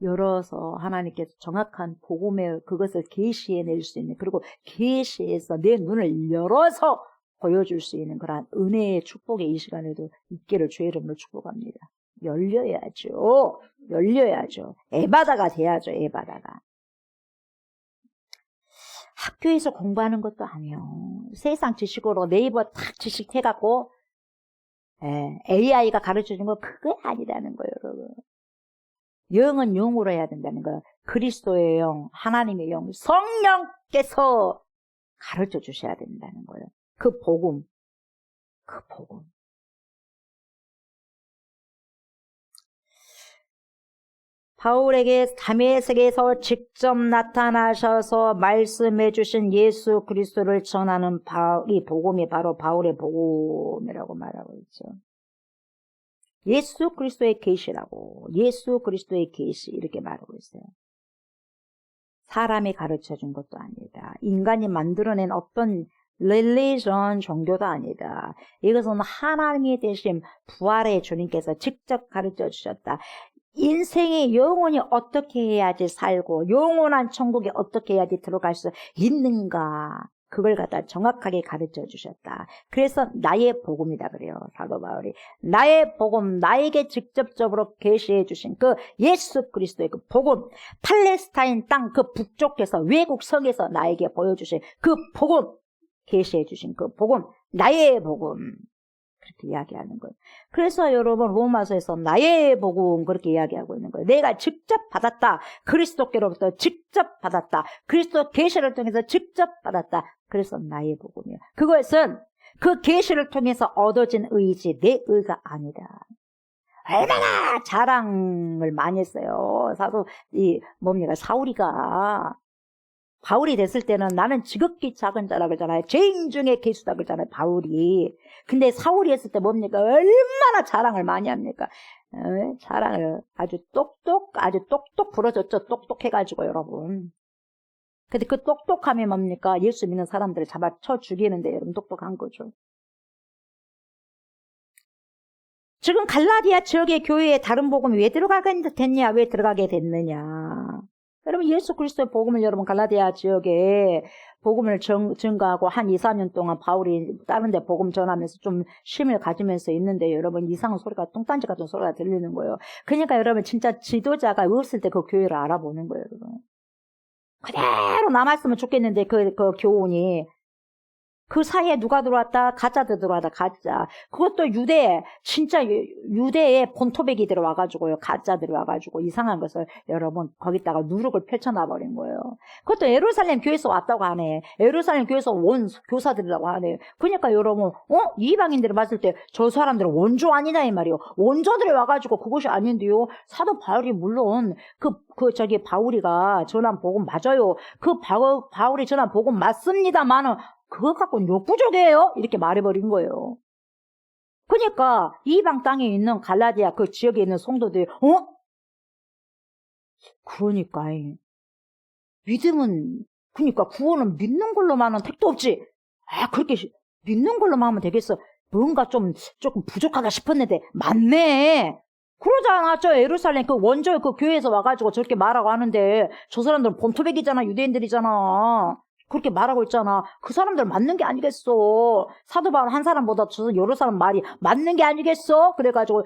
Speaker 2: 열어서 하나님께서 정확한 복음의 그것을 계시해낼 수 있는, 그리고 계시해서 내 눈을 열어서 보여줄 수 있는 그러한 은혜의 축복의 이 시간에도 있기를 주의 이름으로 축복합니다. 열려야죠. 에바다가 돼야죠. 에바다가. 학교에서 공부하는 것도 아니에요. 세상 지식으로 네이버 탁 지식 해갖고 AI가 가르쳐준 거 그거 아니라는 거예요, 여러분. 영은 영으로 해야 된다는 거예요. 그리스도의 영, 하나님의 영, 성령께서 가르쳐 주셔야 된다는 거예요. 그 복음. 바울에게 다메섹에서 직접 나타나셔서 말씀해 주신 예수 그리스도를 전하는 이 복음이 바로 바울의 복음이라고 말하고 있죠. 예수 그리스도의 계시라고. 예수 그리스도의 계시 이렇게 말하고 있어요. 사람이 가르쳐준 것도 아니다. 인간이 만들어낸 어떤 릴리전 종교도 아니다. 이것은 하나님이 되신 부활의 주님께서 직접 가르쳐 주셨다. 인생의 영혼이 어떻게 해야지 살고 영원한 천국에 어떻게 해야지 들어갈 수 있는가, 그걸 갖다 정확하게 가르쳐 주셨다. 그래서 나의 복음이다 그래요, 사도 바울이. 나의 복음, 나에게 직접적으로 계시해 주신 그 예수 그리스도의 그 복음, 팔레스타인 땅 그 북쪽에서 외국 성에서 나에게 보여주신 그 복음, 계시해 주신 그 복음, 나의 복음, 그렇게 이야기하는 거예요. 그래서 여러분 로마서에서 나의 복음 그렇게 이야기하고 있는 거예요. 내가 직접 받았다. 그리스도께로부터 직접 받았다. 그리스도 계시를 통해서 직접 받았다. 그래서 나의 복음이에요. 그것은 그 계시를 통해서 얻어진 의지, 내 의가 아니다. 얼마나 자랑을 많이 했어요. 사울이가. 바울이 됐을 때는 나는 지극히 작은 자라 그러잖아요. 죄인 중에 괴수다 그러잖아요, 바울이. 근데 사울이 했을 때 뭡니까? 얼마나 자랑을 많이 합니까? 사랑을 아주 똑똑 부러졌죠. 똑똑해가지고 여러분. 근데 그 똑똑함이 뭡니까? 예수 믿는 사람들을 잡아쳐 죽이는데 여러분 똑똑한 거죠. 지금 갈라디아 지역의 교회에 다른 복음이 왜 들어가게 됐냐? 왜 들어가게 됐느냐? 여러분 예수 그리스도의 복음을 여러분 갈라디아 지역에 복음을 증거하고 한 2, 3년 동안 바울이 다른 데 복음 전하면서 좀 쉼을 가지면서 있는데 여러분 이상한 소리가 똥단지 같은 소리가 들리는 거예요. 그러니까 여러분 진짜 지도자가 없을 때 그 교회를 알아보는 거예요. 여러분. 그대로 남았으면 좋겠는데 그 교훈이 그 사이에 누가 들어왔다? 가짜들 들어왔다. 가짜. 그것도 진짜 유대의 본토백이 들어와가지고요. 가짜들이 와가지고 이상한 것을 여러분 거기다가 누룩을 펼쳐놔버린 거예요. 그것도 예루살렘 교회에서 왔다고 하네. 예루살렘 교회에서 온 교사들이라고 하네. 그러니까 여러분 이방인들이 봤을 때 저 사람들은 원조 아니냐 이 말이요. 원조들이 와가지고 그것이 아닌데요. 사도 바울이 물론 바울이가 전한 복음 맞아요. 바울이 전한 복음 맞습니다만은 그거 갖고는 욕부족이에요. 이렇게 말해버린 거예요. 그러니까 이방 땅에 있는 갈라디아 그 지역에 있는 성도들이 그러니까 믿음은 그러니까 구원은 믿는 걸로만은 택도 없지. 그렇게 믿는 걸로만 하면 되겠어. 뭔가 조금 부족하다 싶었는데 맞네. 그러지 않았죠. 예루살렘 그 원조 그 교회에서 와가지고 저렇게 말하고 하는데 저 사람들은 본토백이잖아. 유대인들이잖아. 그렇게 말하고 있잖아. 그 사람들 맞는 게 아니겠어. 사도 바울 한 사람보다 저 여러 사람 말이 맞는 게 아니겠어. 그래가지고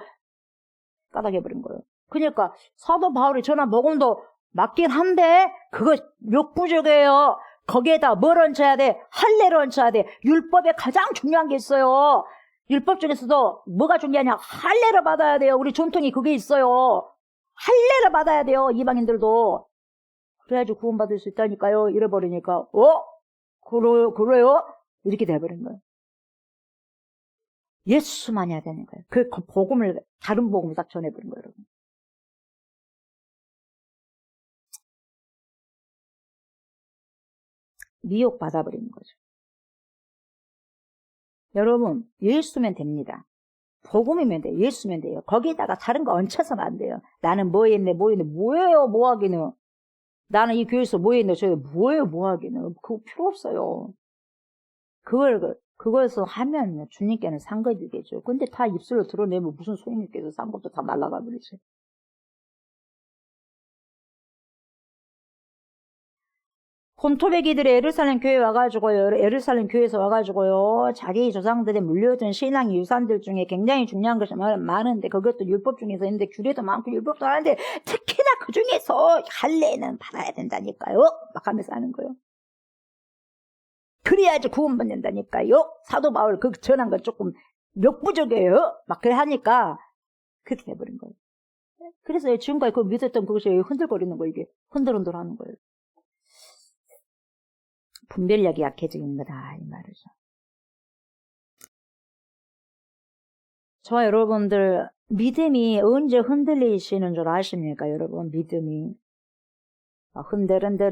Speaker 2: 까닥해버린 거예요. 그러니까 사도 바울이 전한 복음도 맞긴 한데 그거 욕부족이에요. 거기에다 뭘 얹혀야 돼? 할례를 얹혀야 돼. 율법에 가장 중요한 게 있어요. 율법 중에서도 뭐가 중요하냐? 할례를 받아야 돼요. 우리 전통이 그게 있어요. 할례를 받아야 돼요. 이방인들도. 그래야지 구원받을 수 있다니까요. 이래버리니까 그래요? 이렇게 돼버린 거예요. 예수만 해야 되는 거예요. 그 복음을 다른 복음을 딱 전해버린 거예요. 여러분. 미혹받아버리는 거죠. 여러분 예수면 됩니다. 복음이면 돼요. 예수면 돼요. 거기에다가 다른 거 얹혀서는 안 돼요. 나는 뭐 했네 뭐예요 뭐하기는. 나는 이 교회에서 뭐 했네 저 뭐예요 뭐하기는. 그거 필요 없어요. 그거에서 하면 주님께는 상급이 되죠. 근데 다 입술로 드러내면 무슨 소용이 있겠어요. 상급도 다 날아가 버리죠. 본토백이들이 예루살렘 교회에 와가지고요. 예루살렘 교회에서 와가지고요. 자기 조상들의 물려준 신앙 유산들 중에 굉장히 중요한 것이 많은데 그것도 율법 중에서 있는데 규례도 많고 율법도 많은데 특히나 그 중에서 할례는 받아야 된다니까요. 막 하면서 하는 거예요. 그래야지 구원받는다니까요. 사도 바울 그 전한 건 조금 역부족이에요. 막 그래 하니까 그렇게 돼버린 거예요. 그래서 지금까지 그 믿었던 그것이 흔들거리는 거예요. 이게 흔들흔들 하는 거예요. 분별력이 약해지는 거다 이 말이죠. 저와 여러분들 믿음이 언제 흔들리시는 줄 아십니까? 여러분 믿음이 흔들흔들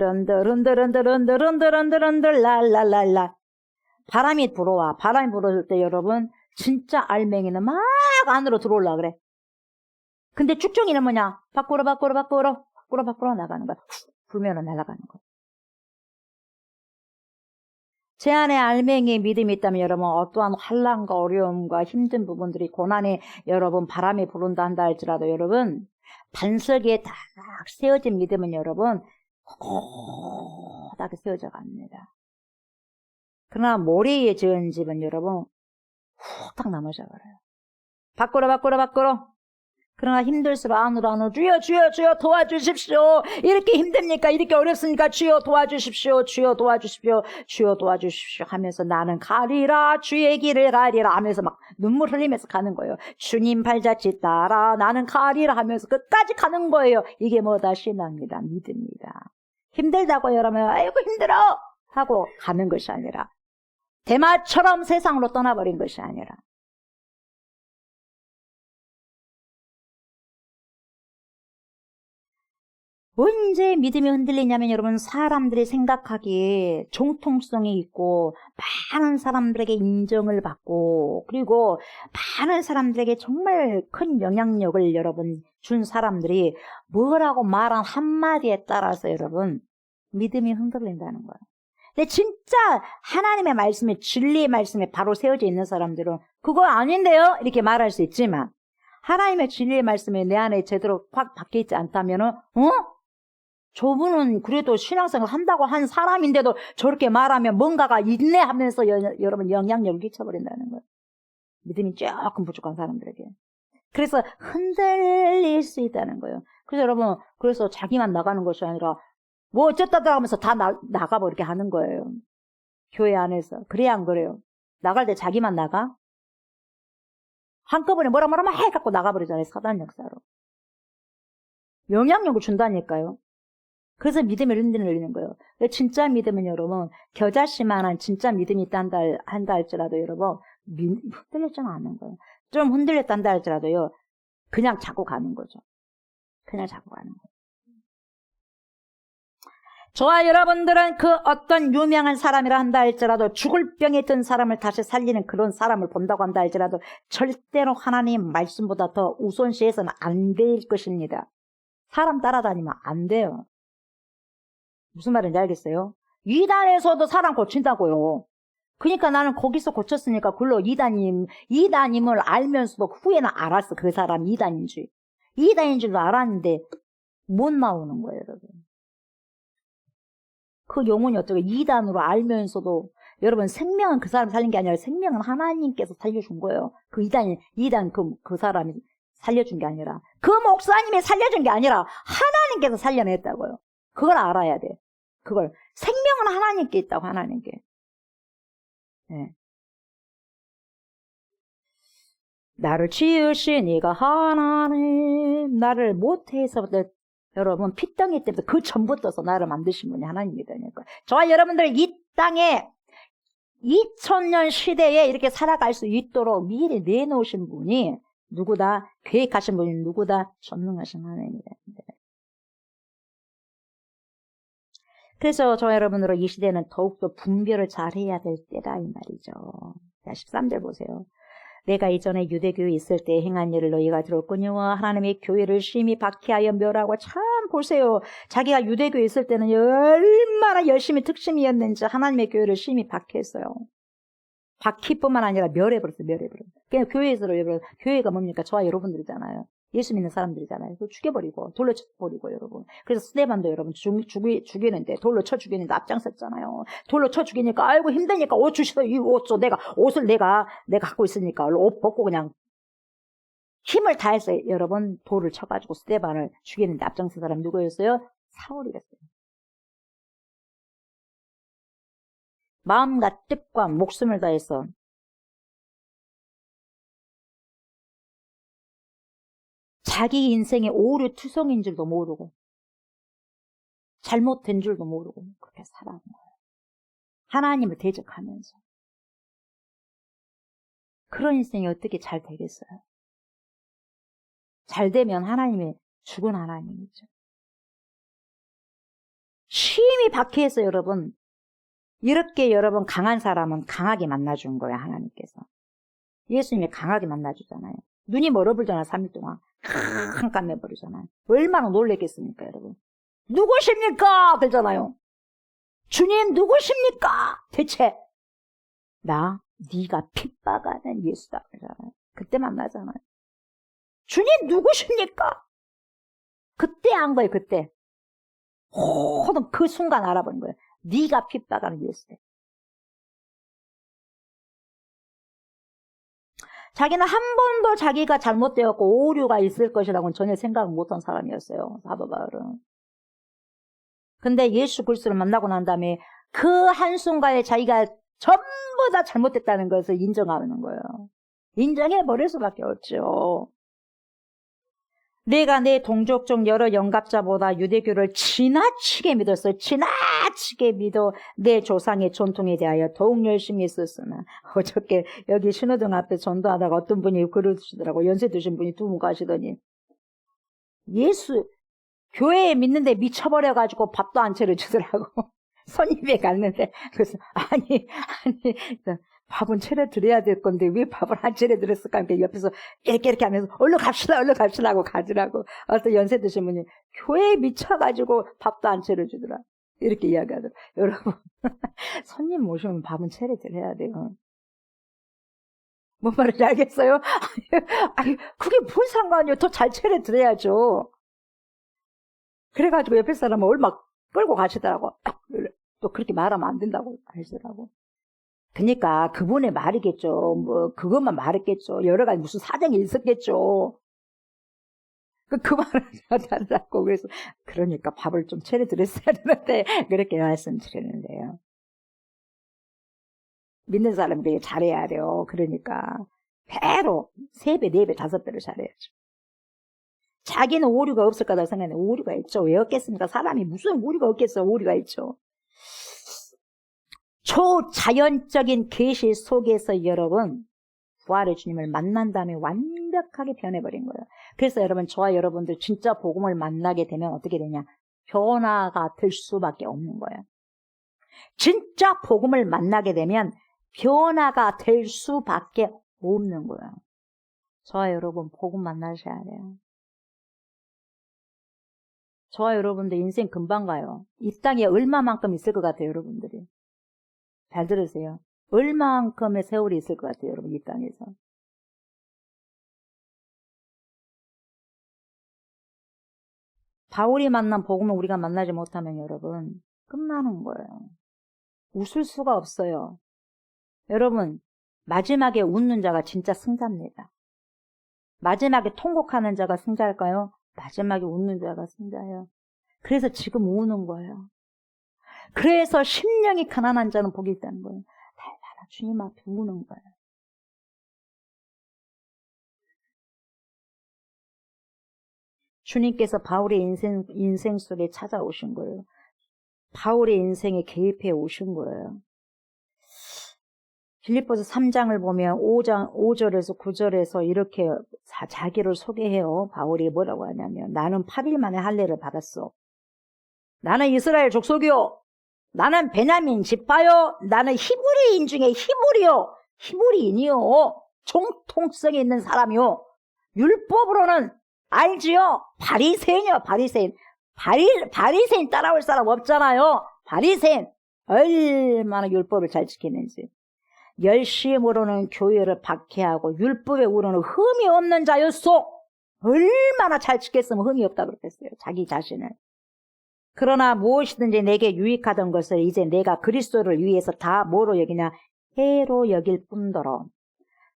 Speaker 2: 랄랄랄라 바람이 불어와. 바람이 불어올 때 여러분 진짜 알맹이는 막 안으로 들어올라 그래. 근데 축종이는 뭐냐? 밖으로 나가는 거야. 불면은 날아가는 거야. 제 안에 알맹이 믿음이 있다면 여러분 어떠한 환난과 어려움과 힘든 부분들이 고난에 여러분 바람이 부른다 한다 할지라도 여러분 반석에 딱 세워진 믿음은 여러분 꼿꼿하게 세워져 갑니다. 그러나 모래에 지은 집은 여러분 후딱 넘어져 버려요. 밖으로 그러나 힘들수록 안으로 주여 도와주십시오. 이렇게 힘듭니까? 이렇게 어렵습니까? 주여 도와주십시오 하면서 나는 가리라 주의 길을 가리라 하면서 막 눈물 흘리면서 가는 거예요. 주님 발자취 따라 나는 가리라 하면서 끝까지 가는 거예요. 이게 뭐다? 신앙입니다. 믿음입니다. 힘들다고 여러분 아이고 힘들어 하고 가는 것이 아니라 대마처럼 세상으로 떠나버린 것이 아니라 언제 믿음이 흔들리냐면 여러분 사람들이 생각하기에 정통성이 있고 많은 사람들에게 인정을 받고 그리고 많은 사람들에게 정말 큰 영향력을 여러분 준 사람들이 뭐라고 말한 한마디에 따라서 여러분 믿음이 흔들린다는 거예요. 근데 진짜 하나님의 말씀에 진리의 말씀에 바로 세워져 있는 사람들은 그거 아닌데요? 이렇게 말할 수 있지만 하나님의 진리의 말씀에 내 안에 제대로 확 박혀 있지 않다면은 저분은 그래도 신앙생활 한다고 한 사람인데도 저렇게 말하면 뭔가가 있네 하면서 여러분 영향력을 끼쳐버린다는 거예요. 믿음이 조금 부족한 사람들에게. 그래서 흔들릴 수 있다는 거예요. 그래서 여러분 그래서 자기만 나가는 것이 아니라 뭐 어쨌다더라 하면서 다 나가버리게 이렇게 하는 거예요. 교회 안에서. 그래야 안 그래요? 나갈 때 자기만 나가? 한꺼번에 뭐라 막 해갖고 나가버리잖아요. 사단 역사로. 영향력을 준다니까요. 그래서 믿음이 흔들리는 거예요. 진짜 믿음은 여러분 겨자씨만한 진짜 믿음이 있다 한다 할지라도 여러분 흔들리지는 않는 거예요. 좀 흔들렸다 한다 할지라도요. 그냥 자꾸 가는 거죠. 그냥 자꾸 가는 거예요. 저와 여러분들은 그 어떤 유명한 사람이라 한다 할지라도 죽을 병에 든 사람을 다시 살리는 그런 사람을 본다고 한다 할지라도 절대로 하나님 말씀보다 더 우선시해서는 안 될 것입니다. 사람 따라다니면 안 돼요. 무슨 말인지 알겠어요? 이단에서도 사람 고친다고요. 그러니까 나는 거기서 고쳤으니까 그걸로 이단임을 알면서도 후에는 알았어. 그 사람 이단인 줄도 알았는데 못 나오는 거예요, 여러분. 그 영혼이 어쩌고 이단으로 알면서도 여러분 생명은 그 사람이 살린 게 아니라 생명은 하나님께서 살려준 거예요. 그 이단 그 사람이 살려준 게 아니라 그 목사님이 살려준 게 아니라 하나님께서 살려냈다고요. 그걸 알아야 돼. 그걸 생명은 하나님께 있다고 하나님께. 네. 나를 지으신 이가 하나님 나를 모태에서부터 여러분 핏덩이 때부터 그 전부터서 나를 만드신 분이 하나님이다니까. 저와 여러분들 이 땅에 2000년 시대에 이렇게 살아갈 수 있도록 미리 내놓으신 분이 누구다? 계획하신 분이 누구다? 전능하신 하나님이다. 그래서 저와 여러분으로 이 시대는 더욱더 분별을 잘해야 될 때다 이 말이죠. 자, 13절 보세요. 내가 이전에 유대교에 있을 때 행한 일을 너희가 들었거니와 하나님의 교회를 심히 박해하여 멸하고 참 보세요. 자기가 유대교에 있을 때는 얼마나 열심히 특심이었는지 하나님의 교회를 심히 박해했어요. 박히뿐만 아니라 멸해버렸어요. 그냥 교회에서 여러분 교회가 뭡니까? 저와 여러분들이잖아요. 예수 믿는 사람들이잖아요. 죽여버리고 돌로 쳐버리고 여러분. 그래서 스데반도 여러분 죽이는데 돌로 쳐 죽이는데 앞장섰잖아요. 돌로 쳐 죽이니까 아이고 힘드니까 옷 주시오. 이 옷 줘. 옷을 내가 갖고 있으니까 옷 벗고 그냥 힘을 다해서 여러분 돌을 쳐가지고 스데반을 죽이는데 앞장선 사람이 누구였어요? 사울이었어요. 마음과 뜻과 목숨을 다해서 자기 인생의 오류투성인 줄도 모르고 잘못된 줄도 모르고 그렇게 살아온 거예요. 하나님을 대적하면서. 그런 인생이 어떻게 잘 되겠어요? 잘 되면 하나님의 죽은 하나님이죠. 심히 박해해서 여러분 이렇게 여러분 강한 사람은 강하게 만나준 거예요. 하나님께서. 예수님이 강하게 만나주잖아요. 눈이 멀어불잖아요. 3일 동안. 깜깜 내버리잖아요. 얼마나 놀랬겠습니까, 여러분? 누구십니까? 그러잖아요. 주님 누구십니까? 대체 네가 핍박하는 예수다 그러잖아요. 그때 만나잖아요. 주님 누구십니까? 그때 안 거예요. 그때 모든 그 순간 알아본 거예요. 네가 핍박하는 예수다. 자기는 한 번도 자기가 잘못되었고 오류가 있을 것이라고는 전혀 생각을 못한 사람이었어요. 사도 바울은. 근데 예수 그리스도를 만나고 난 다음에 그 한순간에 자기가 전부 다 잘못됐다는 것을 인정하는 거예요. 인정해버릴 수밖에 없죠. 내가 내 동족 중 여러 영갑자보다 유대교를 지나치게 믿었어요. 지나치게 믿어 내 조상의 전통에 대하여 더욱 열심히 했었으나 어저께 여기 신호등 앞에 전도하다가 어떤 분이 그러시더라고. 연세 드신 분이 두 분 가시더니 교회에 믿는데 미쳐버려가지고 밥도 안 차려주더라고. 손님이 갔는데. 그래서, 아니, 밥은 차려드려야 될 건데 왜 밥을 안 차려드렸을까? 그러니까 옆에서 이렇게 하면서 얼른 갑시다 하고 가지라고. 어떤 연세 드신 분이 교회에 미쳐가지고 밥도 안 차려주더라. 이렇게 이야기하더라. 여러분, 손님 모시면 밥은 차려드려야 돼요. 뭔 말인지 알겠어요? 아니, 그게 뭔 상관이에요? 더 잘 차려드려야죠. 그래가지고 옆에 사람은 얼마 끌고 가시더라고. 또 그렇게 말하면 안 된다고 하시더라고. 그러니까 그분의 말이겠죠. 뭐 그것만 말했겠죠. 여러 가지 무슨 사정이 있었겠죠. 그 말을 하더라고. 그래서 그러니까 밥을 좀 차려드렸어야 되는데 그렇게 말씀드렸는데요. 믿는 사람이 되게 잘해야 돼요. 그러니까 배로 3배, 4배, 5배로 잘해야죠. 자기는 오류가 없을 거라고 생각해. 오류가 있죠. 왜 없겠습니까? 사람이 무슨 오류가 없겠어요. 오류가 있죠. 초자연적인 계시 속에서 여러분 부활의 주님을 만난 다음에 완벽하게 변해버린 거예요. 그래서 여러분 저와 여러분들 진짜 복음을 만나게 되면 어떻게 되냐? 변화가 될 수밖에 없는 거예요. 진짜 복음을 만나게 되면 변화가 될 수밖에 없는 거예요. 저와 여러분 복음 만나셔야 돼요. 저와 여러분들 인생 금방 가요. 이 땅에 얼마만큼 있을 것 같아요, 여러분들이? 잘 들으세요. 얼마만큼의 세월이 있을 것 같아요, 여러분, 이 땅에서. 바울이 만난 복음을 우리가 만나지 못하면 여러분, 끝나는 거예요. 웃을 수가 없어요. 여러분, 마지막에 웃는 자가 진짜 승자입니다. 마지막에 통곡하는 자가 승자일까요? 마지막에 웃는 자가 승자예요. 그래서 지금 우는 거예요. 그래서 심령이 가난한 자는 복이 있다는 거예요. 달달한 주님 앞에 우는 거예요. 주님께서 바울의 인생 속에 찾아오신 거예요. 바울의 인생에 개입해 오신 거예요. 빌립보서 3장을 보면 5절에서 9절에서 이렇게 자기를 소개해요. 바울이 뭐라고 하냐면 나는 8일 만에 할례를 받았어. 나는 이스라엘 족속이요. 나는 베냐민 지파요. 나는 히브리인 중에 히브리인이요. 정통성이 있는 사람이요. 율법으로는 알지요. 바리새인이요. 바리새인 따라올 사람 없잖아요. 바리새인 얼마나 율법을 잘 지키는지. 열심으로는 교회를 박해하고 율법에 우러는 흠이 없는 자였소. 얼마나 잘 지켰으면 흠이 없다 그랬겠어요. 자기 자신을. 그러나 무엇이든지 내게 유익하던 것을 이제 내가 그리스도를 위해서 다 뭐로 여기냐? 해로 여길 뿐더러.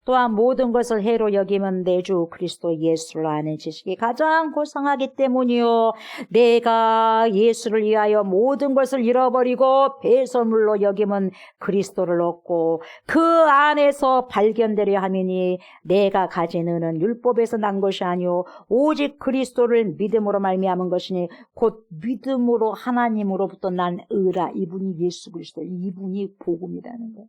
Speaker 2: 또한 모든 것을 해로 여기면 내 주 그리스도 예수를 아는 지식이 가장 고상하기 때문이요. 내가 예수를 위하여 모든 것을 잃어버리고 배설물로 여기면 그리스도를 얻고 그 안에서 발견되려 함이니 내가 가진 은은 율법에서 난 것이 아니요 오직 그리스도를 믿음으로 말미암은 것이니 곧 믿음으로 하나님으로부터 난 의라. 이분이 예수 그리스도, 이분이 복음이라는 거예요.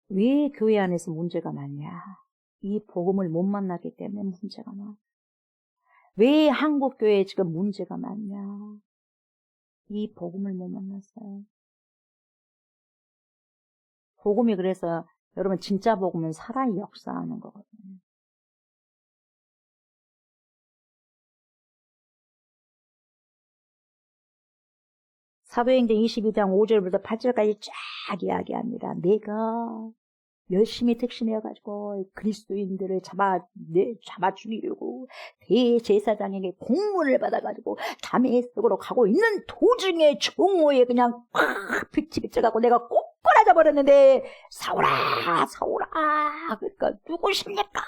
Speaker 2: 왜 교회 안에서 문제가 많냐? 이 복음을 못 만나기 때문에 문제가 많아. 왜 한국 교회에 지금 문제가 많냐? 이 복음을 못 만났어요. 복음이 그래서 여러분 진짜 복음은 살아 역사하는 거거든요. 사도행전 22장 5절부터 8절까지 쫙 이야기합니다. 내가 열심히 특심해가지고 그리스도인들을 잡아 죽이려고 대제사장에게 공문을 받아가지고 다메섹으로 가고 있는 도중에 종호에 그냥 팍 빛이 비쳐갖고 내가 꼬꾸라져 버렸는데 사울아 그러니까 누구십니까?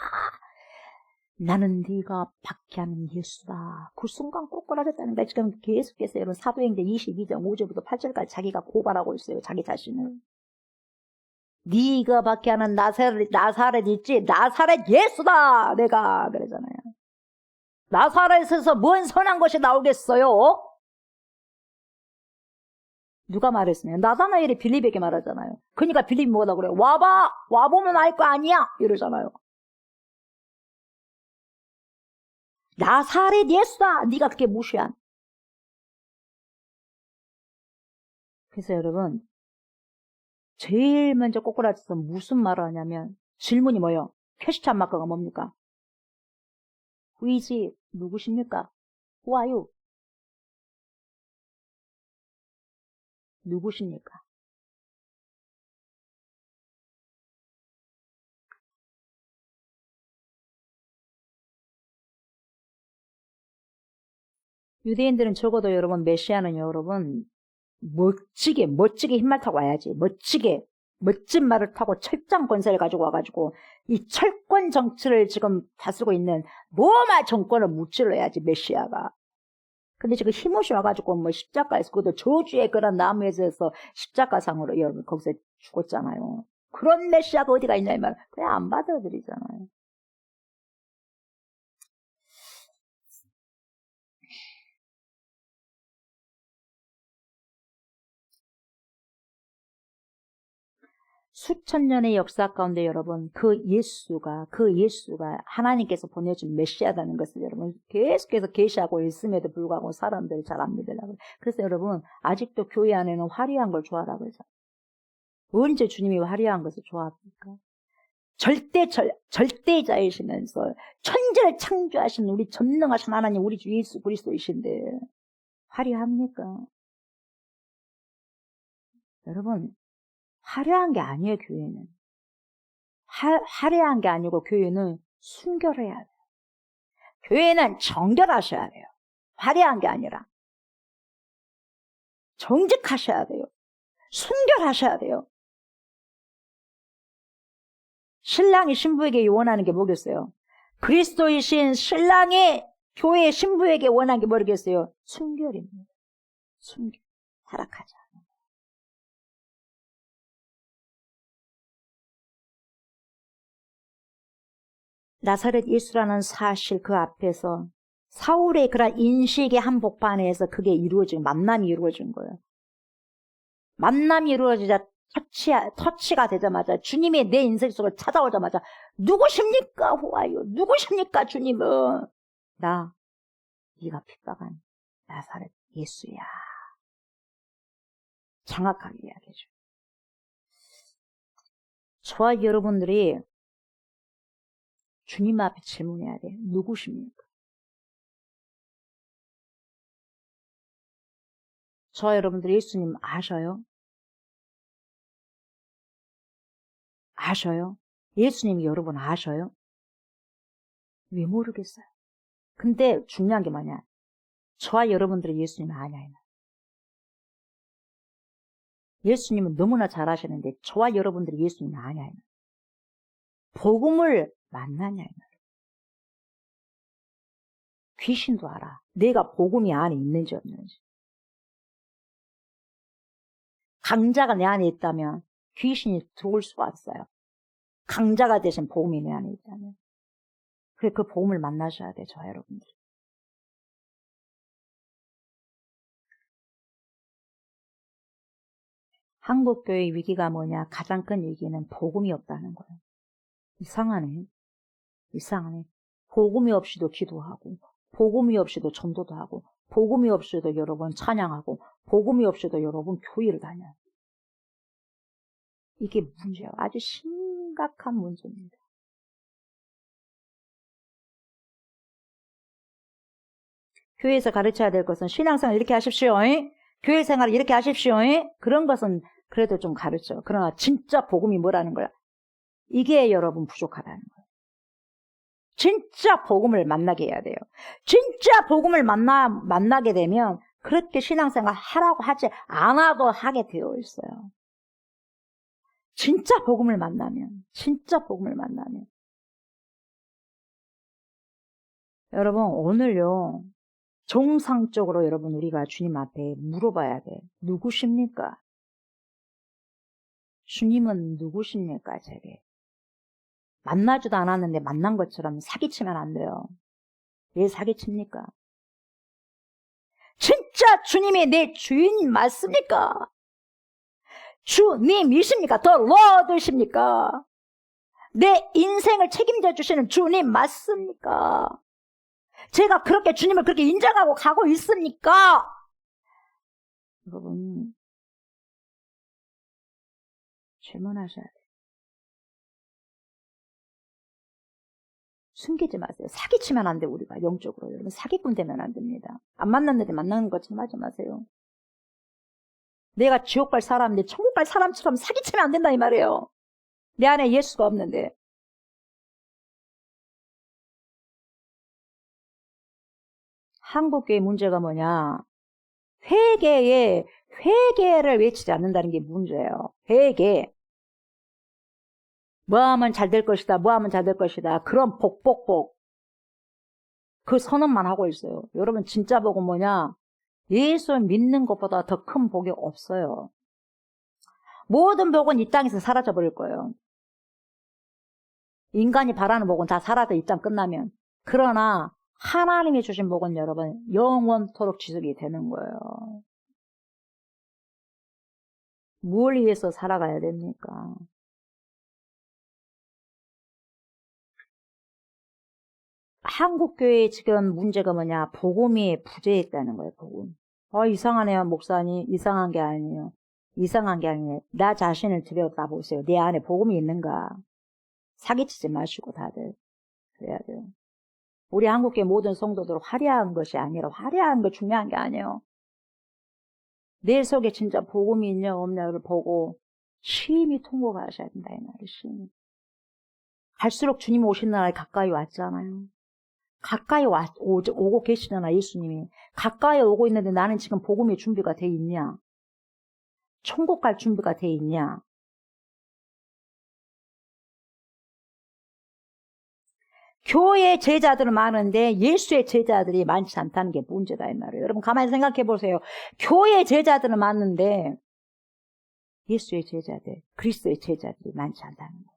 Speaker 2: 나는 네가 박해하는 예수다. 그 순간 꼬꾸라졌다는 거야. 지금 계속해서 여러분 사도행전 22장 5절부터 8절까지 자기가 고발하고 있어요. 자기 자신을. 네가 박해하는 나사렛 있지? 나사렛 예수다. 내가 그러잖아요. 나사렛에서 뭔 선한 것이 나오겠어요? 누가 말했으면 나다나엘이 빌립에게 말하잖아요. 그러니까 빌립이 뭐라고 그래요? 와보면 알 거 아니야 이러잖아요. 나사렛 예수다. 네가 그렇게 무시한. 그래서 여러분 제일 먼저 꼬꾸라져서 무슨 말을 하냐면 질문이 뭐예요? 퀘스천 마크가 뭡니까? Who is he? 누구십니까? Who are you? 누구십니까? 유대인들은 적어도 여러분 메시아는 여러분 멋지게 흰말 타고 와야지. 멋진 말을 타고 철장 권세를 가지고 와가지고 이 철권 정치를 지금 다스리고 있는 로마 정권을 무찔러야지 메시아가. 근데 지금 힘없이 와가지고 뭐 십자가에서 그것도 저주의 그런 나무에서 십자가상으로 여러분 거기서 죽었잖아요. 그런 메시아가 어디가 있냐 이 말. 그냥 안 받아들이잖아요. 수천 년의 역사 가운데 여러분 그 예수가 하나님께서 보내준 메시아라는 것을 여러분 계속해서 계시하고 있음에도 불구하고 사람들이 잘 안 믿으려고. 그래서 여러분 아직도 교회 안에는 화려한 걸 좋아하라고 해서 언제 주님이 화려한 것을 좋아합니까? 절대자이시면서 천지를 창조하신 우리 전능하신 하나님 우리 주 예수 그리스도이신데 화려합니까? 여러분 화려한 게 아니에요. 교회는 화려한 게 아니고 교회는 순결해야 돼요. 교회는 정결하셔야 돼요. 화려한 게 아니라 정직하셔야 돼요. 순결하셔야 돼요. 신랑이 신부에게 원하는 게 뭐겠어요? 그리스도이신 신랑이 교회 신부에게 원하는 게 뭐겠어요? 순결입니다. 순결. 타락하지 않아요. 나사렛 예수라는 사실 그 앞에서 사울의 그런 인식의 한복판에서 그게 이루어진 만남이 이루어진 거예요. 만남이 이루어지자 터치가 되자마자 주님이 내 인생 속을 찾아오자마자 누구십니까? 호와요. 누구십니까? 주님은 나 네가 핍박한 나사렛 예수야. 정확하게 이야기해줘. 저와 여러분들이 주님 앞에 질문해야 돼요. 누구십니까? 저와 여러분들 예수님 아셔요? 아셔요? 예수님이 여러분 아셔요? 왜 모르겠어요? 근데 중요한 게 뭐냐? 저와 여러분들이 예수님 아냐. 예수님은 너무나 잘 아시는데 저와 여러분들이 예수님 아냐. 복음을 만나냐. 귀신도 알아. 내가 복음이 안에 있는지 없는지. 강자가 내 안에 있다면 귀신이 들어올 수가 없어요. 강자가 되신 복음이 내 안에 있다면. 그래 그 복음을 만나셔야 돼. 저와 여러분들. 한국교회의 위기가 뭐냐? 가장 큰 위기는 복음이 없다는 거예요. 이상하네. 복음이 없이도 기도하고, 복음이 없이도 전도도 하고, 복음이 없이도 여러분 찬양하고, 복음이 없이도 여러분 교회를 다녀요. 이게 문제예요. 아주 심각한 문제입니다. 교회에서 가르쳐야 될 것은 신앙생활 이렇게 하십시오. 교회 생활 이렇게 하십시오. 그런 것은 그래도 좀 가르쳐요. 그러나 진짜 복음이 뭐라는 거야? 이게 여러분 부족하다는 거예요. 진짜 복음을 만나게 해야 돼요. 진짜 복음을 만나게 되면 그렇게 신앙생활 하라고 하지 않아도 하게 되어 있어요. 진짜 복음을 만나면. 여러분 오늘요. 정상적으로 여러분 우리가 주님 앞에 물어봐야 돼. 누구십니까? 주님은 누구십니까? 제게. 만나지도 않았는데 만난 것처럼 사기치면 안 돼요. 왜 사기칩니까? 진짜 주님이 내 주인 맞습니까? 주님이십니까? 더 로드십니까? 내 인생을 책임져 주시는 주님 맞습니까? 제가 그렇게 주님을 그렇게 인정하고 가고 있습니까? 여러분, 질문하셔야 돼요. 숨기지 마세요. 사기치면 안 돼요, 우리가 영적으로. 여러분, 사기꾼 되면 안 됩니다. 안 만났는데 만나는 것처럼 하지 마세요. 내가 지옥 갈 사람인데 천국 갈 사람처럼 사기치면 안 된다 이 말이에요. 내 안에 예수가 없는데. 한국교회 문제가 뭐냐? 회개를 외치지 않는다는 게 문제예요. 회개. 뭐 하면 잘 될 것이다. 뭐 하면 잘 될 것이다. 그런 복. 그 선언만 하고 있어요. 여러분 진짜 복은 뭐냐? 예수 믿는 것보다 더 큰 복이 없어요. 모든 복은 이 땅에서 사라져버릴 거예요. 인간이 바라는 복은 다 사라져, 이 땅 끝나면. 그러나 하나님이 주신 복은 여러분 영원토록 지속이 되는 거예요. 뭘 위해서 살아가야 됩니까? 한국교회의 지금 문제가 뭐냐? 복음이 부재했다는 거예요, 복음. 이상하네요, 목사님. 이상한 게 아니에요. 이상한 게 아니에요. 나 자신을 들여다보세요. 내 안에 복음이 있는가? 사기치지 마시고 다들. 그래야 돼요. 우리 한국교회 모든 성도들 화려한 것이 아니라, 화려한 거 중요한 게 아니에요. 내 속에 진짜 복음이 있냐 없냐를 보고 심히 통곡하셔야 된다, 이 말이에요. 심히. 갈수록 주님 오신 날에 가까이 왔잖아요. 가까이 오고 계시잖아, 예수님이. 가까이 오고 있는데 나는 지금 복음의 준비가 돼 있냐? 천국 갈 준비가 돼 있냐? 교회 제자들은 많은데 예수의 제자들이 많지 않다는 게 문제다 이 말이에요. 여러분 가만히 생각해 보세요. 교회 제자들은 많은데 예수의 제자들, 그리스도의 제자들이 많지 않다는 거예요.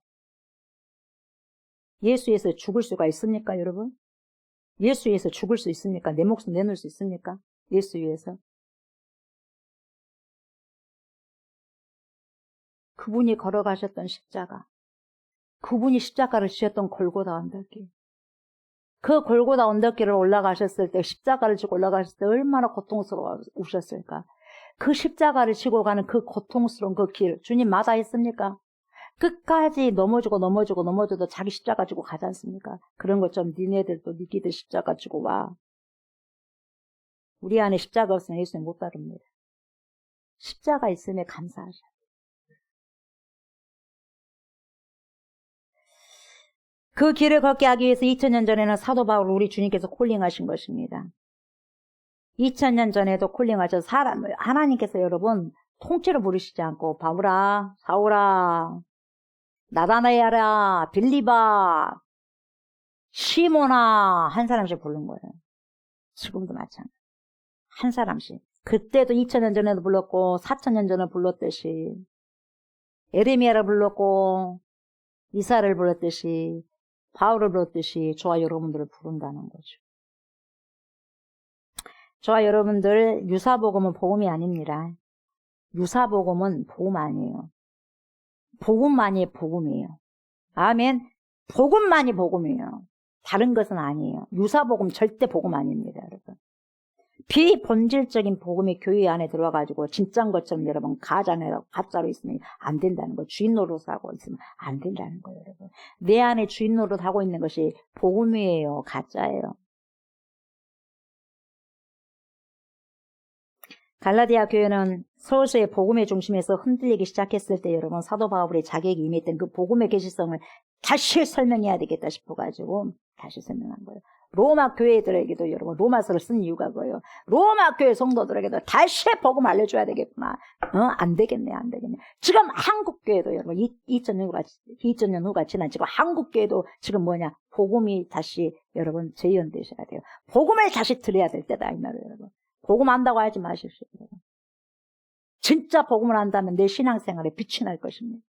Speaker 2: 예수 위해서 죽을 수가 있습니까, 여러분? 예수 위해서 죽을 수 있습니까? 내 목숨 내놓을 수 있습니까? 예수 위해서. 그분이 걸어가셨던 십자가, 그분이 십자가를 지셨던 골고다 언덕길, 그 골고다 언덕길을 올라가셨을 때, 십자가를 지고 올라가셨을 때 얼마나 고통스러우셨을까? 그 십자가를 지고 가는 그 고통스러운 그 길, 주님 마다했습니까? 끝까지 넘어져도 자기 십자가 지고 가지 않습니까? 그런 것처럼 니네들도 니기들 십자가 지고 와. 우리 안에 십자가 없으면 예수님 못 따릅니다. 십자가 있음에 감사하셔야 돼요. 그 길을 걷게 하기 위해서 2000년 전에는 사도 바울을 우리 주님께서 콜링하신 것입니다. 2000년 전에도 콜링하셔서 하나님께서 여러분 통째로 부르시지 않고 바울아, 사울아, 나다나야라, 빌리바, 시모나 한 사람씩 부른 거예요. 지금도 마찬가지. 한 사람씩. 그때도 2000년 전에도 불렀고 4000년 전에 불렀듯이 에레미야를 불렀고 이사를 불렀듯이 바울을 불렀듯이 저와 여러분들을 부른다는 거죠. 저와 여러분들 유사복음은 복음이 아닙니다. 유사복음은 복음 아니에요. 복음만이 복음이에요. 아멘. 복음만이 복음이에요. 다른 것은 아니에요. 유사복음 절대 복음 아닙니다, 여러분. 비본질적인 복음이 교회 안에 들어와가지고 진짜인 것처럼 여러분 가짜로 있으면 안 된다는 거예요. 주인 노릇하고 있으면 안 된다는 거예요, 여러분. 내 안에 주인 노릇하고 있는 것이 복음이에요, 가짜예요. 갈라디아 교회는 서로서의 복음의 중심에서 흔들리기 시작했을 때 여러분 사도 바울의 자격이 임했던 그 복음의 계시성을 다시 설명해야 되겠다 싶어가지고 다시 설명한 거예요. 로마 교회들에게도 여러분 로마서를 쓴 이유가 뭐예요? 로마 교회 성도들에게도 다시 복음 알려줘야 되겠구나. 안 되겠네. 지금 한국 교회도 여러분 2000년 후가 지난 지금 한국 교회도 지금 뭐냐? 복음이 다시 여러분 재현되셔야 돼요. 복음을 다시 들어야 될 때다 이 말이에요, 여러분. 복음 안다고 하지 마십시오. 여러분. 진짜 복음을 안다면 내 신앙생활에 빛이 날 것입니다.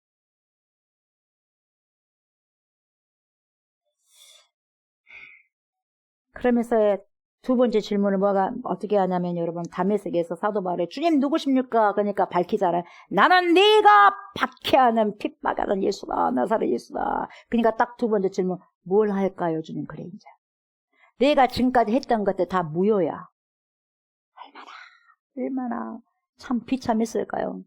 Speaker 2: 그러면서 두 번째 질문을 어떻게 하냐면 여러분 다메섹에서 사도 바울이 주님 누구십니까? 그러니까 밝히잖아요. 나는 네가 박해하는 핍박하던 예수다. 나사렛 예수다. 그러니까 딱 두 번째 질문 뭘 할까요? 주님 그래 이제. 내가 지금까지 했던 것들 다 무효야. 얼마나 참 비참했을까요?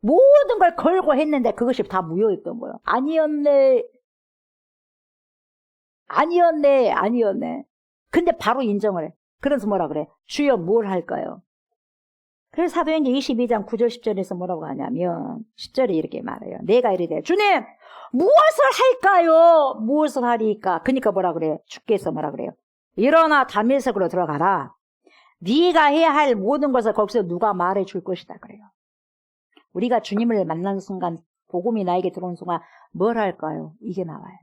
Speaker 2: 모든 걸 걸고 했는데 그것이 다 무효였던 거예요. 아니었네. 근데 바로 인정을 해. 그래서 뭐라 그래? 주여 뭘 할까요? 그래서 사도행전 22장 9절 10절에서 뭐라고 하냐면 10절에 이렇게 말해요. 내가 이르되 주님 무엇을 할까요? 무엇을 하리까? 그러니까 뭐라 그래요? 주께서 뭐라 그래요? 일어나 다메섹으로 들어가라. 네가 해야 할 모든 것을 거기서 누가 말해 줄 것이다 그래요. 우리가 주님을 만나는 순간, 복음이 나에게 들어오는 순간 뭘 할까요? 이게 나와요.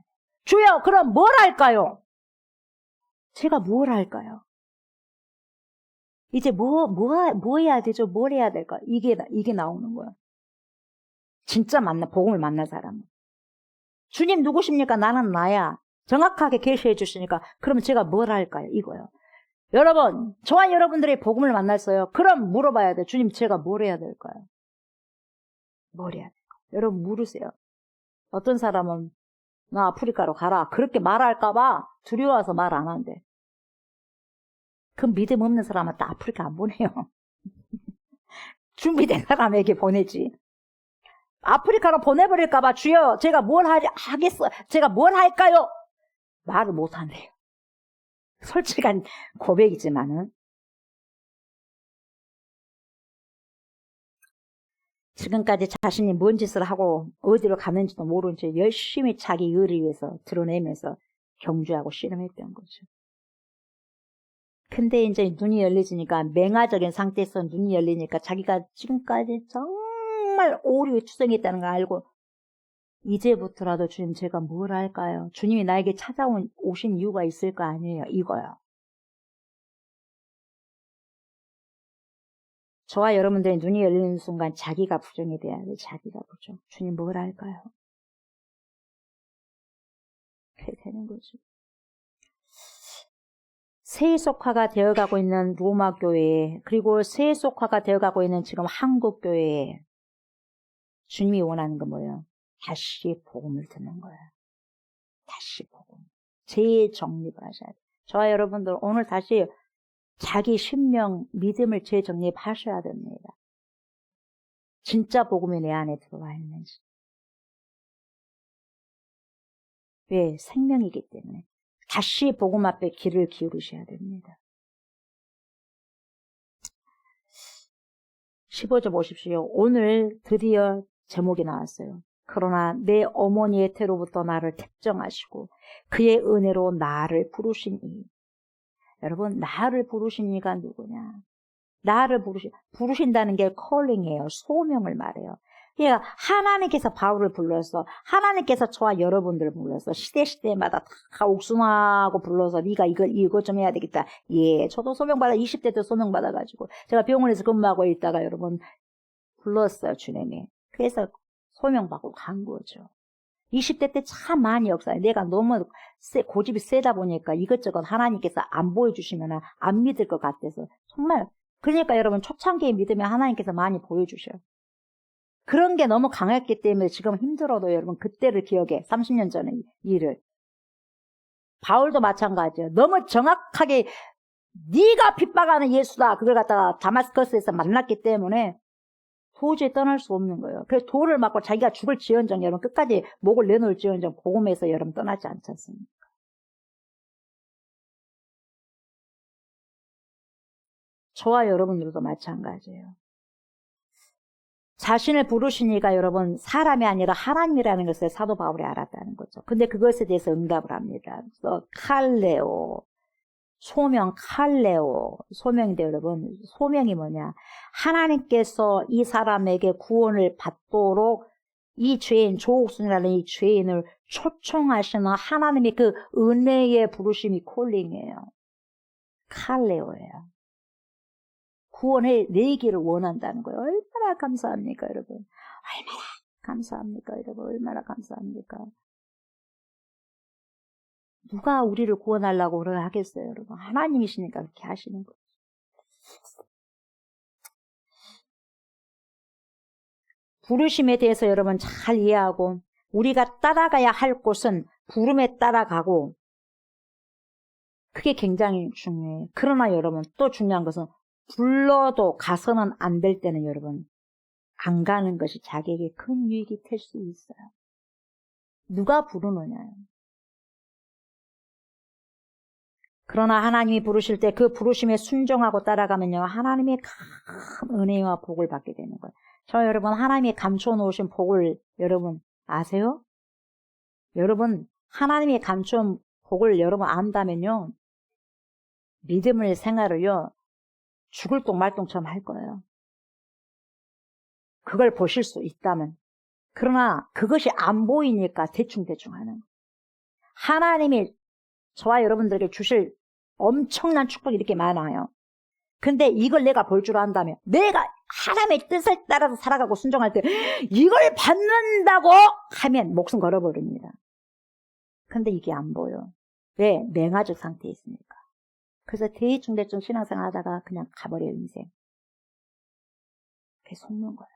Speaker 2: 주여 그럼 뭘 할까요? 제가 뭘 할까요? 이제 뭐 해야 되죠? 뭘 해야 될까? 이게 나오는 거예요. 진짜 복음을 만난 사람은. 주님 누구십니까? 나는 나야. 정확하게 계시해 주시니까 그럼 제가 뭘 할까요? 이거요. 여러분, 저와 여러분들이 복음을 만났어요. 그럼 물어봐야 돼. 주님 제가 뭘 해야 될까요? 뭘 해야 될까요? 여러분 물으세요. 어떤 사람은 나 아프리카로 가라. 그렇게 말할까봐 두려워서 말 안 한대. 그 믿음 없는 사람은 또 아프리카 안 보내요. 준비된 사람에게 보내지. 아프리카로 보내버릴까봐 주여 제가 뭘 하겠어? 제가 뭘 할까요? 말을 못 한대요. 솔직한 고백이지만은 지금까지 자신이 뭔 짓을 하고 어디로 가는지도 모른 채 열심히 자기 의를 위해서 드러내면서 경주하고 씨름했던 거죠. 근데 이제 눈이 열려지니까 맹아적인 상태에서 눈이 열리니까 자기가 지금까지 정말 오류에 투성했다는 걸 알고 이제부터라도 주님 제가 뭘 할까요? 주님이 나에게 오신 이유가 있을 거 아니에요. 이거요. 저와 여러분들의 눈이 열리는 순간 자기가 부정이 돼야 돼요. 자기가 부정. 주님 뭘 할까요? 그렇게 되는 거죠. 세속화가 되어가고 있는 로마 교회, 그리고 세속화가 되어가고 있는 지금 한국 교회에 주님이 원하는 건 뭐예요? 다시 복음을 듣는 거예요. 다시 복음. 재정립을 하셔야 돼요. 저와 여러분들 오늘 다시 자기 신명, 믿음을 재정립하셔야 됩니다. 진짜 복음이 내 안에 들어와 있는지. 왜? 생명이기 때문에. 다시 복음 앞에 귀를 기울이셔야 됩니다. 15절 보십시오. 오늘 드디어 제목이 나왔어요. 그러나 내 어머니의 태로부터 나를 택정하시고 그의 은혜로 나를 부르시니. 여러분, 나를 부르신 이가 누구냐? 나를 부르신다는 게 컬링이에요. 소명을 말해요. 그러니까 하나님께서 바울을 불러서, 하나님께서 저와 여러분들을 불러서 시대마다 다 옥순하고 불러서 네가 이거 좀 해야 되겠다. 예, 저도 소명받아 20대 때 소명받아가지고 제가 병원에서 근무하고 있다가 여러분 불렀어요, 주님이. 그래서 소명받고 간 거죠. 20대 때 참 많이 역사해. 내가 너무 고집이 세다 보니까 이것저것 하나님께서 안 보여주시면 안 믿을 것 같아서. 정말. 그러니까 여러분 초창기에 믿으면 하나님께서 많이 보여주셔요. 그런 게 너무 강했기 때문에 지금 힘들어도 여러분 그때를 기억해. 30년 전의 일을. 바울도 마찬가지예요. 너무 정확하게 네가 핍박하는 예수다. 그걸 갖다가 다마스커스에서 만났기 때문에 도저히 떠날 수 없는 거예요. 그래서 돌을 맞고 자기가 죽을 지언정 여러분 끝까지 목을 내놓을 지언정 복음에서 여러분 떠나지 않지 않습니까? 저와 여러분들도 마찬가지예요. 자신을 부르신 이가 여러분 사람이 아니라 하나님이라는 것을 사도 바울이 알았다는 거죠. 근데 그것에 대해서 응답을 합니다. 그래서 칼레오, 소명 칼레오, 소명인데 여러분 소명이 뭐냐? 하나님께서 이 사람에게 구원을 받도록 이 죄인 조옥순이라는 이 죄인을 초청하시는 하나님의 그 은혜의 부르심이 콜링이에요. 칼레오예요. 구원해 내기를 원한다는 거예요. 얼마나 감사합니까, 여러분? 얼마나 감사합니까, 여러분? 얼마나 감사합니까? 누가 우리를 구원하려고 하겠어요, 여러분? 하나님이시니까 그렇게 하시는 거죠. 부르심에 대해서 여러분 잘 이해하고 우리가 따라가야 할 곳은 부름에 따라가고 그게 굉장히 중요해요. 그러나 여러분 또 중요한 것은 불러도 가서는 안 될 때는 여러분 안 가는 것이 자기에게 큰 유익이 될 수 있어요. 누가 부르느냐요. 그러나 하나님이 부르실 때 그 부르심에 순종하고 따라가면요. 하나님의 큰 은혜와 복을 받게 되는 거예요. 저 여러분 하나님이 감춰 놓으신 복을 여러분 아세요? 여러분 하나님이 감춰 복을 여러분 안다면요. 믿음의 생활을요. 죽을 똥 말똥처럼 할 거예요. 그걸 보실 수 있다면. 그러나 그것이 안 보이니까 대충대충 하는 거예요. 하나님이 저와 여러분들에게 주실 엄청난 축복이 이렇게 많아요. 근데 이걸 내가 볼 줄 안다면 내가 하나님의 뜻을 따라서 살아가고 순종할 때 이걸 받는다고 하면 목숨 걸어버립니다. 근데 이게 안 보여. 왜? 맹아적 상태에 있으니까. 그래서 대충대충 신앙생활 하다가 그냥 가버려요, 인생. 그게 속는 거예요.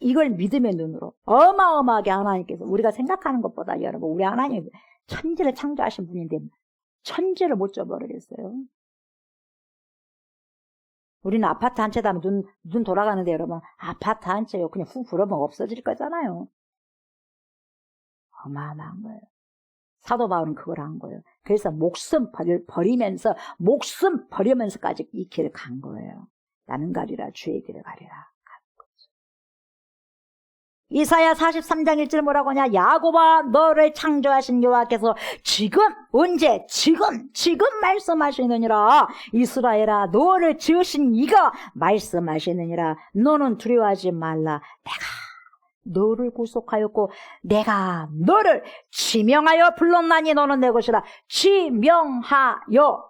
Speaker 2: 이걸 믿음의 눈으로 어마어마하게 하나님께서 우리가 생각하는 것보다 여러분 우리 하나님 천지를 창조하신 분인데 천지를 못 줘버리겠어요. 우리는 아파트 한 채 다면 눈 돌아가는데 여러분 아파트 한 채요 그냥 훅 불어보면 없어질 거잖아요. 어마어마한 거예요. 사도 바울은 그걸 한 거예요. 그래서 목숨 버리면서까지 이 길을 간 거예요. 나는 가리라 주의 길을 가리라. 이사야 43장 1절 뭐라고 하냐. 야곱아 너를 창조하신 여호와께서 지금 언제 지금 말씀하시느니라. 이스라엘아 너를 지으신 이가 말씀하시느니라. 너는 두려워하지 말라. 내가 너를 구속하였고 내가 너를 지명하여 불렀나니 너는 내 것이라. 지명하여.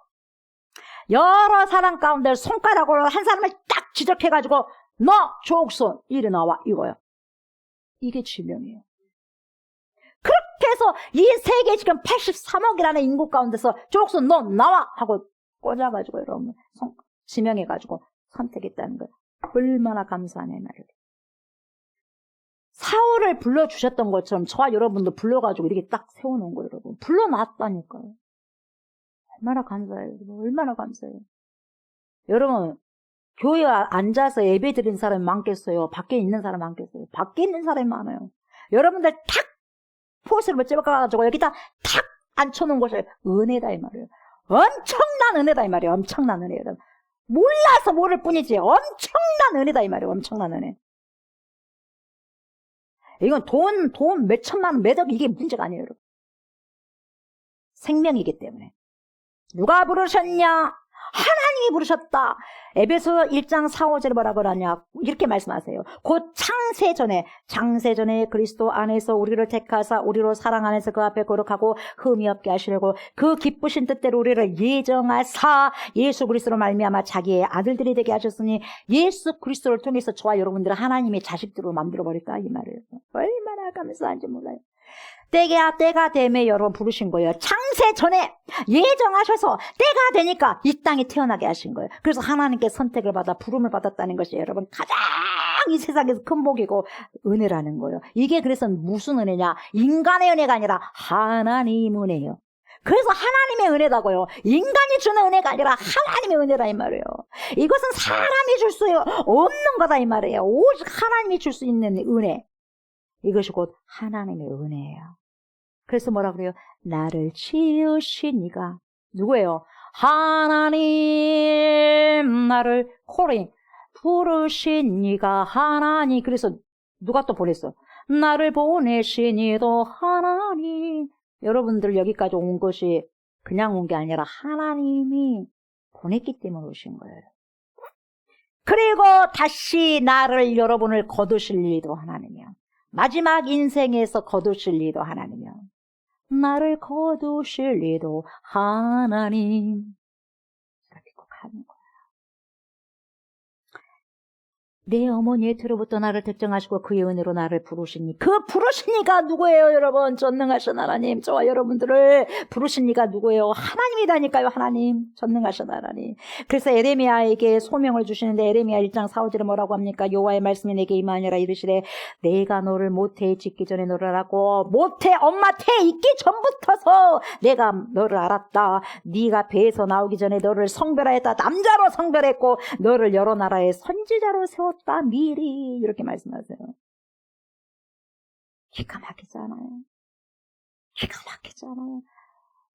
Speaker 2: 여러 사람 가운데 손가락으로 한 사람을 딱 지적해가지고 너 족손 이리 나와 이거요. 이게 지명이에요. 그렇게 해서 이 세계 지금 83억이라는 인구 가운데서 족손 너 나와 하고 꽂아가지고 여러분 지명해가지고 선택했다는 거예요. 얼마나 감사하네 말이에요. 사울을 불러주셨던 것처럼 저와 여러분도 불러가지고 이렇게 딱 세워놓은 거예요. 여러분 불러놨다니까요. 얼마나 감사해요. 얼마나 감사해요. 여러분 교회에 앉아서 예배 드린 사람이 많겠어요? 밖에 있는 사람이 많겠어요? 밖에 있는 사람이 많아요. 여러분들 탁 포스를 찍어가지고 여기다 탁 앉혀놓은 것이 은혜다 이 말이에요. 엄청난 은혜다 이 말이에요. 엄청난 은혜예요. 몰라서 모를 뿐이지 엄청난 은혜다 이 말이에요. 엄청난 은혜. 이건 돈 몇 천만 원, 몇 억 이게 문제가 아니에요. 여러분. 생명이기 때문에. 누가 부르셨냐? 하나님이 부르셨다. 에베소 1장 4, 5절에 뭐라고 하냐 이렇게 말씀하세요. 곧 창세전에 그리스도 안에서 우리를 택하사 우리로 사랑 안에서 그 앞에 거룩하고 흠이 없게 하시려고 그 기쁘신 뜻대로 우리를 예정하사 예수 그리스도로 말미암아 자기의 아들들이 되게 하셨으니 예수 그리스도를 통해서 저와 여러분들을 하나님의 자식들로 만들어버릴까 이 말이에요. 얼마나 감사한지 몰라요. 때가 되매 여러분 부르신 거예요. 창세 전에 예정하셔서 때가 되니까 이 땅에 태어나게 하신 거예요. 그래서 하나님께 선택을 받아 부름을 받았다는 것이 여러분 가장 이 세상에서 큰 복이고 은혜라는 거예요. 이게 그래서 무슨 은혜냐? 인간의 은혜가 아니라 하나님 은혜예요. 그래서 하나님의 은혜다고요. 인간이 주는 은혜가 아니라 하나님의 은혜다 이 말이에요. 이것은 사람이 줄 수 없는 거다 이 말이에요. 오직 하나님이 줄 수 있는 은혜. 이것이 곧 하나님의 은혜예요. 그래서 뭐라 그래요? 나를 지으신 이가 누구예요? 하나님 나를 코링 부르신 이가 하나님. 그래서 누가 또 보냈어? 나를 보내신 이도 하나님. 여러분들 여기까지 온 것이 그냥 온 게 아니라 하나님이 보냈기 때문에 오신 거예요. 그리고 다시 나를 여러분을 거두실 일도 하나님이야. 마지막 인생에서 거두실 리도 하나님이요. 나를 거두실 리도 하나님. 이렇게 꼭 하는 거야. 내 어머니의 태로부터 나를 특정하시고 그의 은혜로 나를 부르시니, 그 부르신 이가 누구예요? 여러분, 전능하신 하나님, 저와 여러분들을 부르신 이가 누구예요? 하나님이다니까요. 하나님, 전능하신 하나님. 그래서 에레미야에게 소명을 주시는데, 에레미야 1장 4, 5절에 뭐라고 합니까? 여호와의 말씀이 내게 임하니라. 이르시되 내가 너를 모태에 짓기 전에 너를 알았고, 모태 엄마 태 있기 전부터서 내가 너를 알았다. 네가 배에서 나오기 전에 너를 성별하였다. 남자로 성별했고 너를 여러 나라의 선지자로 세웠다. 미리. 이렇게 말씀하세요. 기가 막히지 않아요? 기가 막히지 않아요?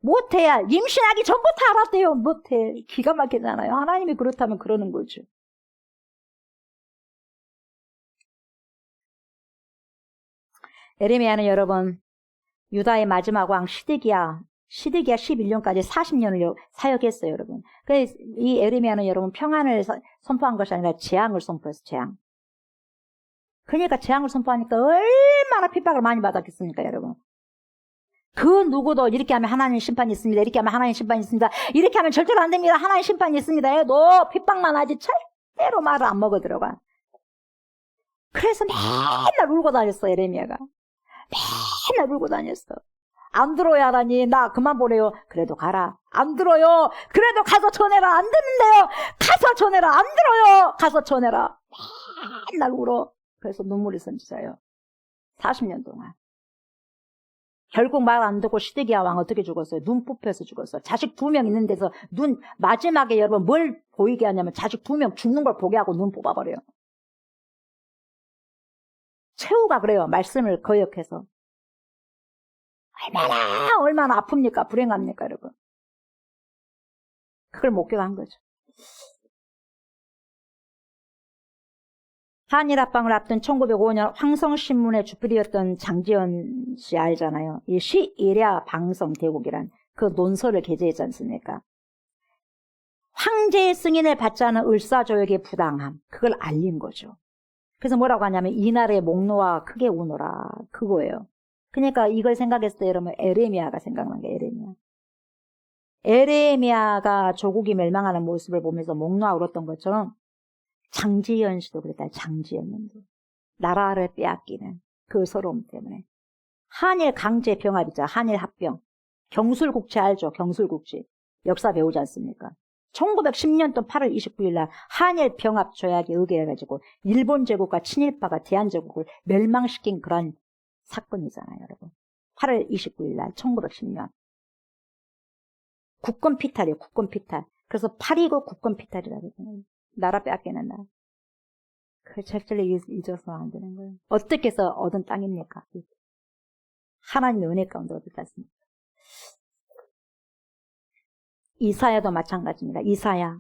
Speaker 2: 모태야, 임신하기 전부터 알았대요. 모태. 기가 막히잖아요. 하나님이 그렇다면 그러는 거죠. 에레미야는 여러분, 유다의 마지막 왕 시드기야 11년까지 40년을 사역했어요, 여러분. 그래서 이 에레미야는 여러분 평안을 선포한 것이 아니라 재앙을 선포했어요, 재앙. 그러니까 재앙을 선포하니까 얼마나 핍박을 많이 받았겠습니까, 여러분. 그 누구도 이렇게 하면 하나님 심판이 있습니다. 이렇게 하면 하나님 심판이 있습니다. 이렇게 하면 절대로 안 됩니다. 하나님 심판이 있습니다. 해도 핍박만 하지 절대로 말을 안 먹어 들어가. 그래서 맨날 울고 다녔어, 에레미야가. 맨날 울고 다녔어. 안 들어요, 하나님. 나 그만 보내요. 그래도 가라. 안 들어요. 그래도 가서 전해라. 안 듣는데요. 가서 전해라. 안 들어요. 가서 전해라. 맨날 울어. 그래서 눈물이 선지자예요. 40년 동안. 결국 말 안 듣고 시드기야 왕 어떻게 죽었어요? 눈 뽑혀서 죽었어요. 자식 2명 있는 데서 마지막에 여러분 뭘 보이게 하냐면 자식 2명 죽는 걸 보게 하고 눈 뽑아버려요. 최후가 그래요. 말씀을 거역해서. 얼마나 아픕니까? 불행합니까, 여러분? 그걸 목격한 거죠. 한일 합방을 앞둔 1905년 황성신문의 주필이었던 장지연 씨 알잖아요. 이 시일야 방성 대국이란 그 논설을 게재했지 않습니까? 황제의 승인을 받지 않은 을사조약의 부당함, 그걸 알린 거죠. 그래서 뭐라고 하냐면 이 나라의 목노와 크게 우노라, 그거예요. 그러니까 이걸 생각했을 때 여러분 에레미야가 생각난 게 에레미야가 조국이 멸망하는 모습을 보면서 목노아 울었던 것처럼 장지연 씨도 그랬다. 장지연 님도 나라를 빼앗기는 그 서러움 때문에 한일 강제 병합이죠. 한일 합병. 경술국제 알죠? 경술국제. 역사 배우지 않습니까? 1910년도 8월 29일 날 한일 병합 조약에 의결해가지고 일본 제국과 친일파가 대한제국을 멸망시킨 그런 사건이잖아요, 여러분. 8월 29일 날 1910년. 국권 피탈이에요, 국권 피탈. 그래서 8.29 국권 피탈이라고 해요. 나라 빼앗기는 날. 그걸 절대로 잊어서는 안 되는 거예요. 어떻게 해서 얻은 땅입니까? 하나님의 은혜 가운데 얻었지 않습니까? 이사야도 마찬가지입니다. 이사야.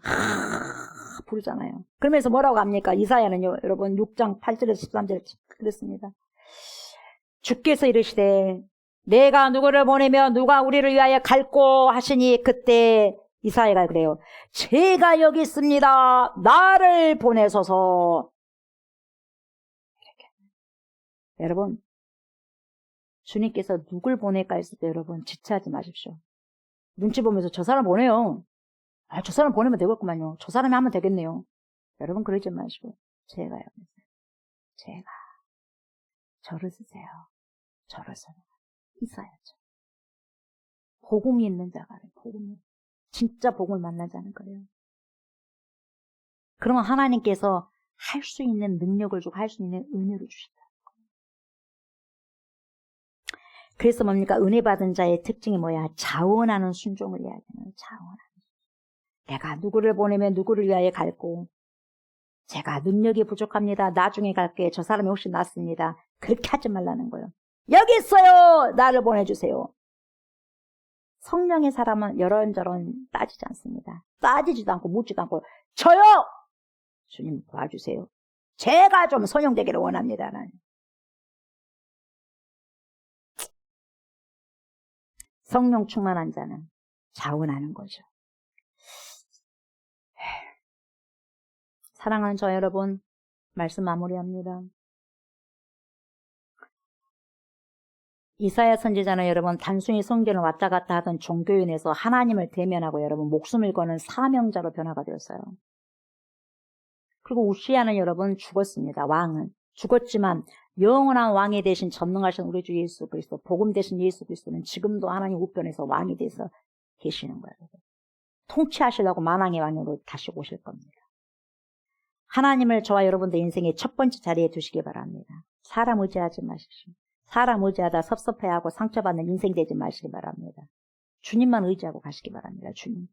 Speaker 2: 부르잖아요. 그러면서 뭐라고 합니까? 이사야는요, 여러분 6장 8절에서 13절에 그랬습니다. 주께서 이르시되 내가 누구를 보내며 누가 우리를 위하여 갈꼬 하시니 그때 이사야가 그래요. 제가 여기 있습니다. 나를 보내소서. 이렇게. 여러분, 주님께서 누굴 보낼까 했을 때 여러분 지체하지 마십시오. 눈치 보면서 저 사람 보내요. 저 사람 보내면 되겠구만요. 저 사람이 하면 되겠네요. 여러분 그러지 마시고 제가요. 제가 저를 쓰세요. 저를 써요. 이사야죠. 복음이 있는 자가 복음이 진짜 복음을 만나자는 거예요. 그러면 하나님께서 할 수 있는 능력을 주고 할 수 있는 은혜를 주신다. 그래서 뭡니까? 은혜 받은 자의 특징이 뭐야? 자원하는 순종을 해야 되는 자원하는. 내가 누구를 보내면 누구를 위하여 갈고 제가 능력이 부족합니다. 나중에 갈게. 저 사람이 혹시 낫습니다. 그렇게 하지 말라는 거예요. 여기 있어요. 나를 보내주세요. 성령의 사람은 여런저런 따지지 않습니다. 따지지도 않고 묻지도 않고 저요! 주님 도와주세요. 제가 좀 선용되기를 원합니다. 나는. 성령 충만한 자는 자원하는 거죠. 사랑하는 저 여러분, 말씀 마무리합니다. 이사야 선지자는 여러분 단순히 성전을 왔다 갔다 하던 종교인에서 하나님을 대면하고 여러분 목숨을 거는 사명자로 변화가 되었어요. 그리고 우시야는 여러분 죽었습니다. 왕은 죽었지만 영원한 왕이 되신 전능하신 우리 주 예수 그리스도, 복음 되신 예수 그리스도는 지금도 하나님 우편에서 왕이 돼서 계시는 거예요. 통치하시려고 만왕의 왕으로 다시 오실 겁니다. 하나님을 저와 여러분들 인생의 첫 번째 자리에 두시기 바랍니다. 사람 의지하지 마십시오. 사람 의지하다 섭섭해하고 상처받는 인생 되지 마시기 바랍니다. 주님만 의지하고 가시기 바랍니다. 주님.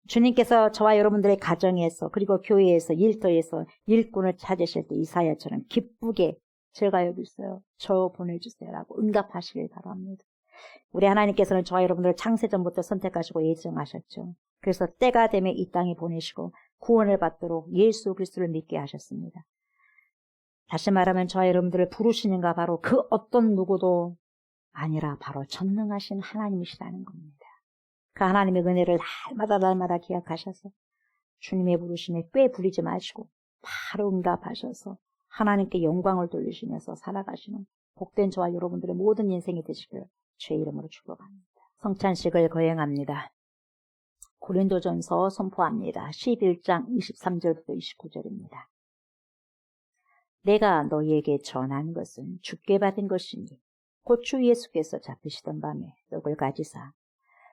Speaker 2: 주님께서 저와 여러분들의 가정에서 그리고 교회에서 일터에서 일꾼을 찾으실 때 이사야처럼 기쁘게 제가 여기 있어요. 저 보내주세요 라고 응답하시길 바랍니다. 우리 하나님께서는 저와 여러분들을 창세전부터 선택하시고 예정하셨죠. 그래서 때가 되면 이 땅에 보내시고 구원을 받도록 예수 그리스도를 믿게 하셨습니다. 다시 말하면 저와 여러분들을 부르시는가 바로 그 어떤 누구도 아니라 바로 전능하신 하나님이시라는 겁니다. 그 하나님의 은혜를 날마다 기억하셔서 주님의 부르심에 꽤 부리지 마시고 바로 응답하셔서 하나님께 영광을 돌리시면서 살아가시는 복된 저와 여러분들의 모든 인생이 되시길 주의 이름으로 축복합니다. 성찬식을 거행합니다. 고린도전서 선포합니다. 11장 23절부터 29절입니다. 내가 너희에게 전한 것은 주께 받은 것이니 곧 주 예수께서 잡히시던 밤에 떡을 가지사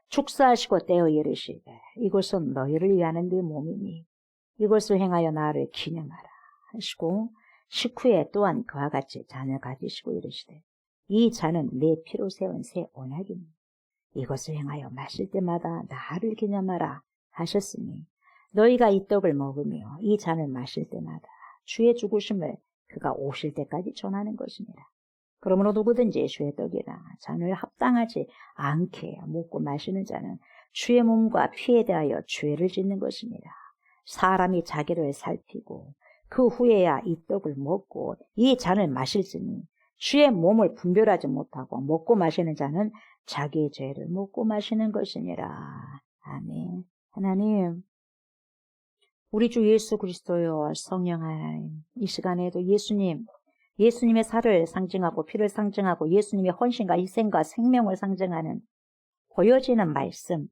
Speaker 2: 축사하시고 떼어 이르시되 이것은 너희를 위하는 내 몸이니 이것을 행하여 나를 기념하라 하시고 식후에 또한 그와 같이 잔을 가지시고 이르시되 이 잔은 내 피로 세운 새 언약이니 이것을 행하여 마실 때마다 나를 기념하라 하셨으니 너희가 이 떡을 먹으며 이 잔을 마실 때마다 주의 죽으심을 그가 오실 때까지 전하는 것입니다. 그러므로 누구든지 주의 떡이나 잔을 합당하지 않게 먹고 마시는 자는 주의 몸과 피에 대하여 죄를 짓는 것입니다. 사람이 자기를 살피고 그 후에야 이 떡을 먹고 이 잔을 마실지니 주의 몸을 분별하지 못하고 먹고 마시는 자는 자기의 죄를 먹고 마시는 것이니라. 아멘. 하나님, 우리 주 예수 그리스도여 성령 하나님, 이 시간에도 예수님의 살을 상징하고 피를 상징하고 예수님의 헌신과 희생과 생명을 상징하는 보여지는 말씀,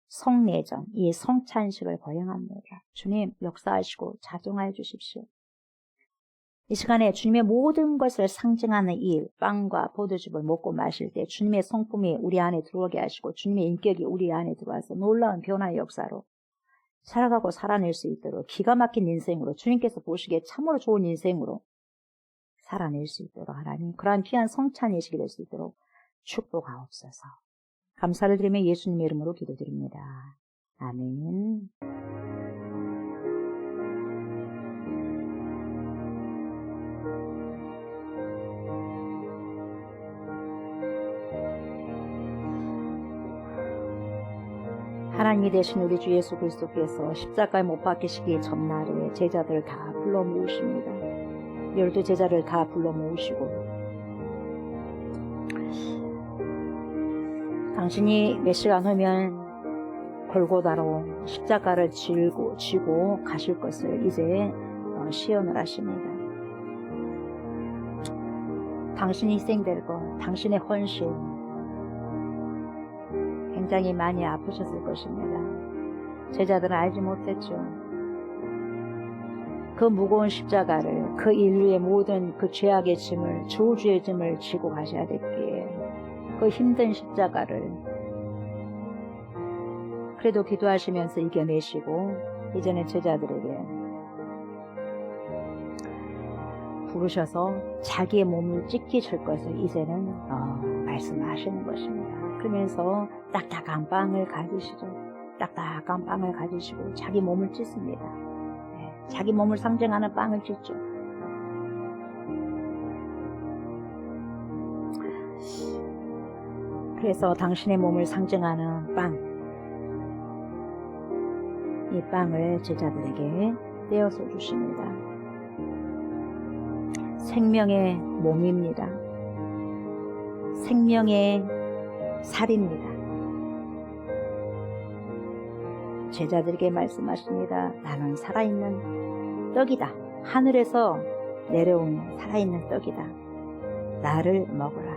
Speaker 2: 성례전, 이 성찬식을 거행합니다. 주님 역사하시고 자정하여 주십시오. 이 시간에 주님의 모든 것을 상징하는 일, 빵과 포도즙을 먹고 마실 때 주님의 성품이 우리 안에 들어오게 하시고 주님의 인격이 우리 안에 들어와서 놀라운 변화의 역사로 살아가고 살아낼 수 있도록 기가 막힌 인생으로 주님께서 보시기에 참으로 좋은 인생으로 살아낼 수 있도록 하나님 그러한 귀한 성찬 예식이 될 수 있도록 축복하옵소서. 감사를 드리며 예수님의 이름으로 기도드립니다. 아멘. 하나님이 되신 우리 주 예수 그리스도께서 십자가에 못 박히시기 전날에 제자들을 다 불러 모으십니다. 12제자를 다 불러 모으시고 당신이 몇 시간 후면 골고다로 십자가를 지고 가실 것을 이제 시연을 하십니다. 당신이 희생될 것, 당신의 헌신 굉장히 많이 아프셨을 것입니다. 제자들은 알지 못했죠. 그 무거운 십자가를, 그 인류의 모든 그 죄악의 짐을, 저주의 짐을 지고 가셔야 됐기에 그 힘든 십자가를 그래도 기도하시면서 이겨내시고 이제는 제자들에게 부르셔서 자기의 몸을 찢기실 것을 이제는 말씀하시는 것입니다. 그러면서 딱딱한 빵을 가지시죠. 딱딱한 빵을 가지시고 자기 몸을 찢습니다. 자기 몸을 상징하는 빵을 찢죠. 그래서 당신의 몸을 상징하는 빵, 이 빵을 제자들에게 떼어서 주십니다. 생명의 몸입니다. 생명의 살입니다. 제자들에게 말씀하십니다. 나는 살아있는 떡이다. 하늘에서 내려온 살아있는 떡이다. 나를 먹어라.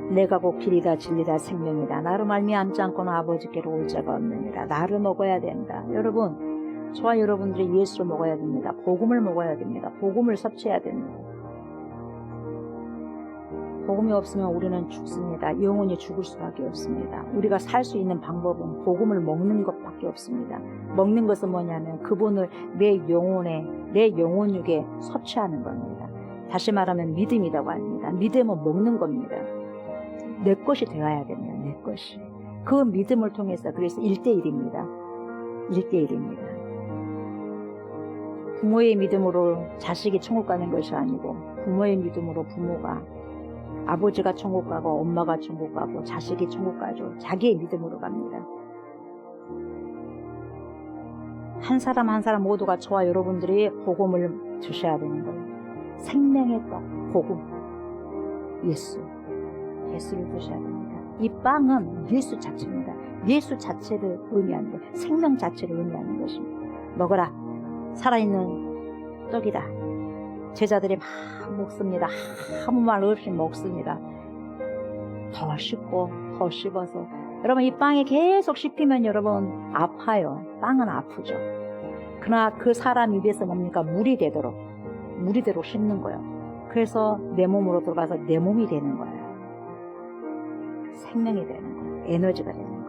Speaker 2: 내가 곧 길이다 진리다 생명이다. 나로 말미암지 않고는 아버지께로 올 자가 없느니라. 나를 먹어야 된다. 여러분, 저와 여러분들이 예수를 먹어야 됩니다. 복음을 먹어야 됩니다. 복음을 섭취해야 됩니다. 복음이 없으면 우리는 죽습니다. 영원히 죽을 수밖에 없습니다. 우리가 살 수 있는 방법은 복음을 먹는 것밖에 없습니다. 먹는 것은 뭐냐면 그분을 내 영혼육에 섭취하는 겁니다. 다시 말하면 믿음이라고 합니다. 믿음은 먹는 겁니다. 내 것이 되어야 됩니다. 내 것이. 그 믿음을 통해서 그래서 1대1입니다. 1대1입니다. 부모의 믿음으로 자식이 천국 가는 것이 아니고 부모의 믿음으로 부모가 아버지가 천국 가고 엄마가 천국 가고 자식이 천국 가죠. 자기의 믿음으로 갑니다. 한 사람 한 사람 모두가 저와 여러분들이 복음을 드셔야 되는 거예요. 생명의 떡, 복음, 예수를 드셔야 됩니다. 이 빵은 예수 자체입니다. 예수 자체를 의미하는 것, 생명 자체를 의미하는 것입니다. 먹어라, 살아있는 떡이다. 제자들이 막 먹습니다. 아무 말 없이 먹습니다. 더 씹고 더 씹어서. 여러분, 이 빵에 계속 씹히면 여러분 아파요. 빵은 아프죠. 그러나 그 사람 입에서 뭡니까? 물이 되도록 씹는 거예요. 그래서 내 몸으로 들어가서 내 몸이 되는 거예요. 생명이 되는 거예요. 에너지가 되는 거예요.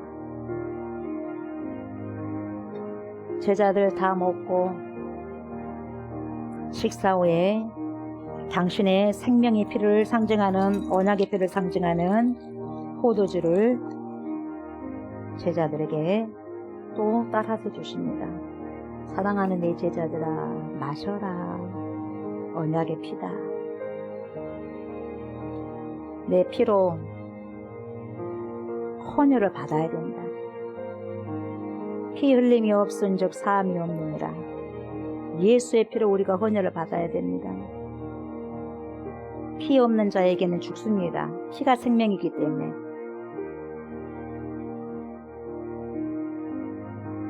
Speaker 2: 제자들 다 먹고 식사 후에 당신의 생명의 피를 상징하는, 언약의 피를 상징하는 포도주를 제자들에게 또 따라서 주십니다. 사랑하는 내 제자들아, 마셔라. 언약의 피다. 내 피로 헌혈을 받아야 된다. 피 흘림이 없은 즉 사함이 없느니라. 예수의 피로 우리가 헌혈을 받아야 됩니다. 피 없는 자에게는 죽습니다. 피가 생명이기 때문에.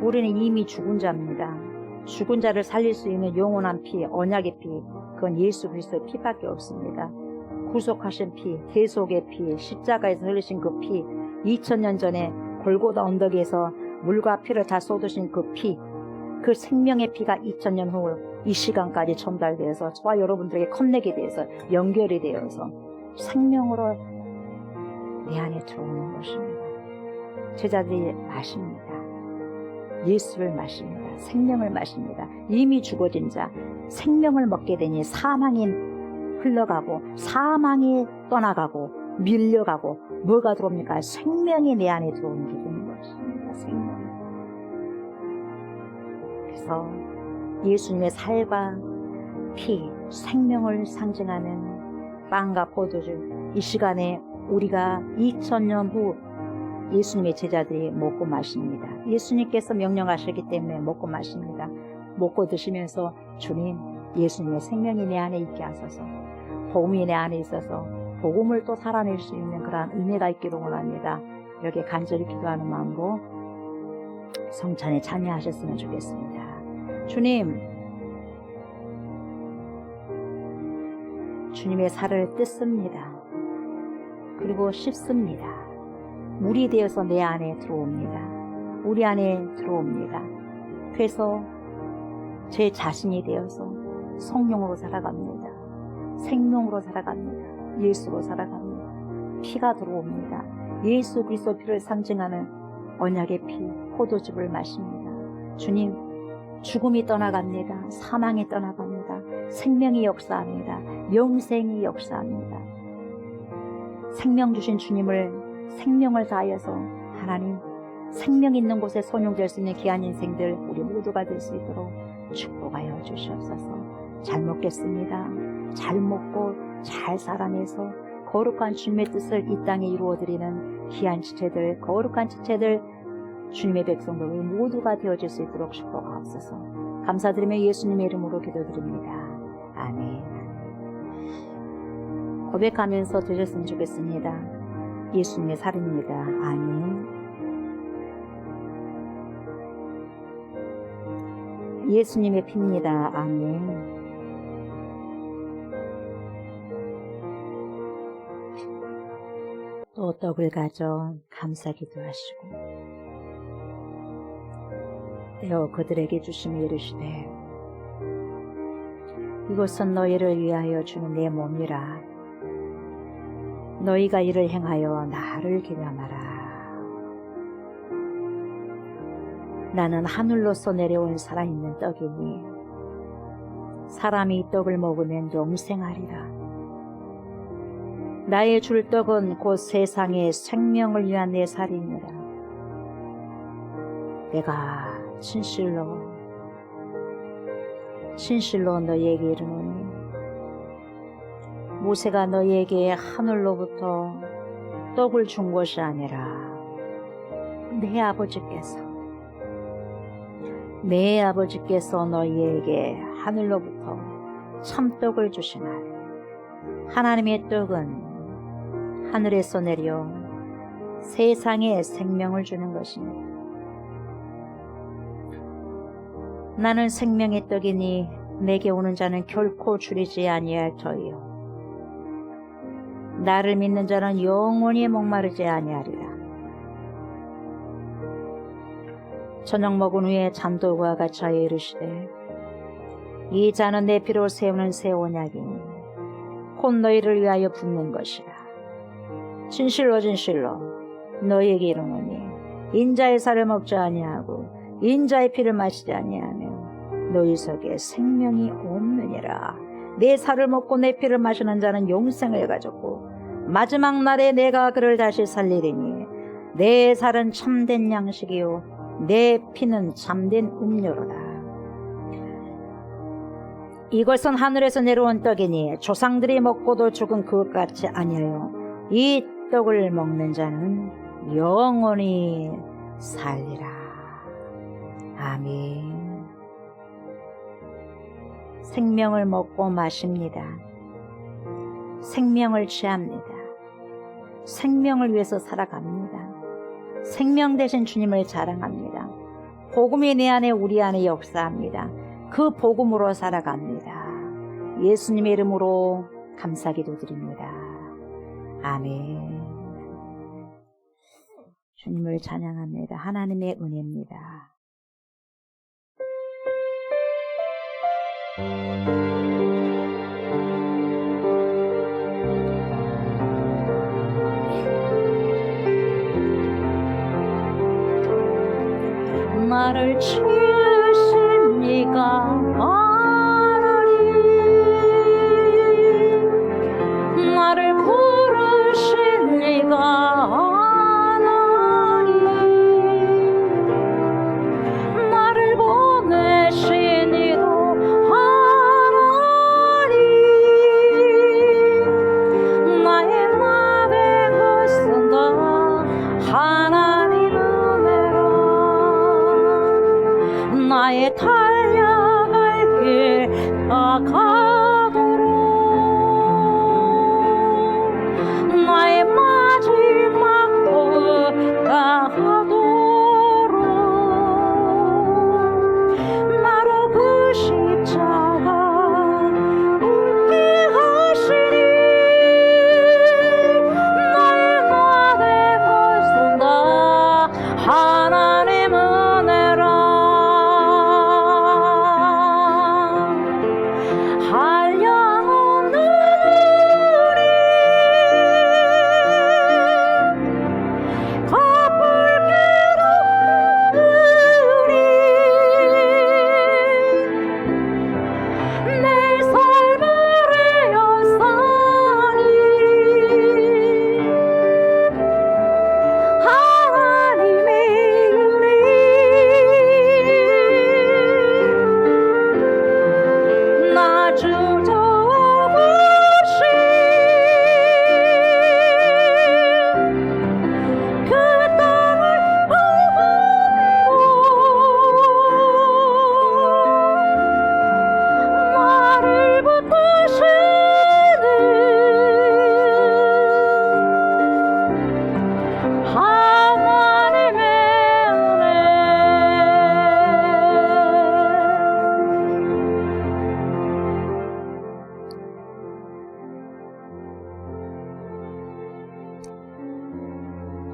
Speaker 2: 우리는 이미 죽은 자입니다. 죽은 자를 살릴 수 있는 영원한 피, 언약의 피, 그건 예수 그리스도의 피밖에 없습니다. 구속하신 피, 대속의 피, 십자가에서 흘리신 그 피, 2000년 전에 골고다 언덕에서 물과 피를 다 쏟으신 그 피, 그 생명의 피가 2000년 후 이 시간까지 전달되어서 저와 여러분들에게 컵내게 되어서 연결이 되어서 생명으로 내 안에 들어오는 것입니다. 제자들이 마십니다. 예수를 마십니다. 생명을 마십니다. 이미 죽어진 자, 생명을 먹게 되니 사망이 흘러가고 사망이 떠나가고 밀려가고 뭐가 들어옵니까? 생명이 내 안에 들어오는 게 되는 것입니다. 생명. 그래서 예수님의 살과 피, 생명을 상징하는 빵과 포도주, 이 시간에 우리가 2000년 후 예수님의 제자들이 먹고 마십니다. 예수님께서 명령하셨기 때문에 먹고 마십니다. 먹고 드시면서 주님, 예수님의 생명이 내 안에 있게 하소서, 복음이 내 안에 있어서 복음을 또 살아낼 수 있는 그러한 은혜가 있기를 원합니다. 이렇게 간절히 기도하는 마음으로 성찬에 참여하셨으면 좋겠습니다. 주님, 주님의 살을 뜯습니다. 그리고 씹습니다. 물이 되어서 내 안에 들어옵니다. 우리 안에 들어옵니다. 그래서 제 자신이 되어서 성령으로 살아갑니다. 생명으로 살아갑니다. 예수로 살아갑니다. 피가 들어옵니다. 예수 그리스도 피를 상징하는 언약의 피, 포도즙을 마십니다. 주님, 죽음이 떠나갑니다. 사망이 떠나갑니다. 생명이 역사합니다. 영생이 역사합니다. 생명 주신 주님을 생명을 다하여서 하나님, 생명 있는 곳에 선용될 수 있는 귀한 인생들 우리 모두가 될 수 있도록 축복하여 주시옵소서. 잘 먹겠습니다. 잘 먹고 잘 살아내서 거룩한 주님의 뜻을 이 땅에 이루어드리는 귀한 지체들, 거룩한 지체들, 주님의 백성들 우리 모두가 되어질 수 있도록 축복하옵소서. 감사드리며 예수님의 이름으로 기도드립니다. 아멘. 고백하면서 드렸으면 좋겠습니다. 예수님의 살입니다. 아멘. 예수님의 피입니다. 아멘. 또 떡을 가져 감사 기도하시고 떼어 그들에게 주시며 이르시되 이것은 너희를 위하여 주는 내 몸이라. 너희가 이를 행하여 나를 기념하라. 나는 하늘로서 내려온 살아있는 떡이니 사람이 이 떡을 먹으면 영생하리라. 나의 줄 떡은 곧 세상의 생명을 위한 내 살이니라. 내가 진실로 너희에게 이르노니 모세가 너희에게 하늘로부터 떡을 준 것이 아니라 내 아버지께서 너희에게 하늘로부터 참떡을 주시나니 하나님의 떡은 하늘에서 내려온 세상에 생명을 주는 것입니다. 나는 생명의 떡이니 내게 오는 자는 결코 줄이지 아니할 터이요 나를 믿는 자는 영원히 목마르지 아니하리라. 저녁 먹은 후에 잔돌과 같이 이르시되 이 잔은 내 피로 세우는 새 언약이니 곧 너희를 위하여 붓는 것이라. 진실로 너희에게 이르노니 인자의 살을 먹지 아니하고 인자의 피를 마시지 아니하면 너희 속에 생명이 없느니라. 내 살을 먹고 내 피를 마시는 자는 영생을 가졌고 마지막 날에 내가 그를 다시 살리리니 내 살은 참된 양식이요 내 피는 참된 음료로다. 이것은 하늘에서 내려온 떡이니 조상들이 먹고도 죽은 그것 같이 아니하여 이 떡을 먹는 자는 영원히 살리라. 아멘. 생명을 먹고 마십니다. 생명을 취합니다. 생명을 위해서 살아갑니다. 생명 되신 주님을 자랑합니다. 복음이 내 안에 우리 안에 역사합니다. 그 복음으로 살아갑니다. 예수님의 이름으로 감사기도 드립니다. 아멘. 주님을 찬양합니다. 하나님의 은혜입니다. 나를 지으신 네가 하나님 나를 부르신 네가 하나님 나를 보내신 이도 하나님 나의 맘에 것은 다 하나님 나의 달려갈 길 다가도록 나의 마지막 것 다하도록 나로 그 십자가 웃게 하시니 나의 나의 것은 다 하나님 은혜라.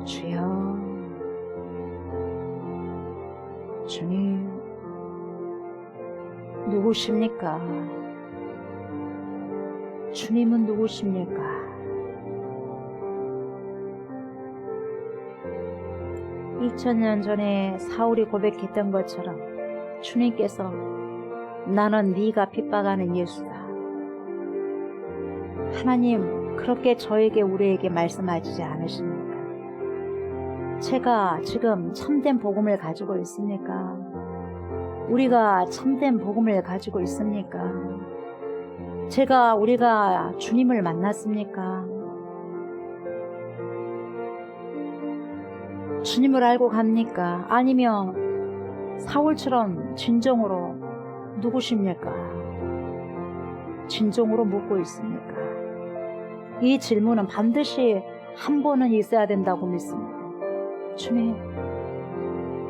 Speaker 2: 주여, 주님 누구십니까? 주님은 누구십니까? (2000년) 전에 사울이 고백했던 것처럼 주님께서 나는 네가 핍박하는 예수다. 하나님, 그렇게 저에게 우리에게 말씀하시지 않으십니까? 제가 지금 참된 복음을 가지고 있습니까? 우리가 참된 복음을 가지고 있습니까? 우리가 주님을 만났습니까? 주님을 알고 갑니까? 아니면 사울처럼 진정으로 누구십니까? 진정으로 묻고 있습니까? 이 질문은 반드시 한 번은 있어야 된다고 믿습니다.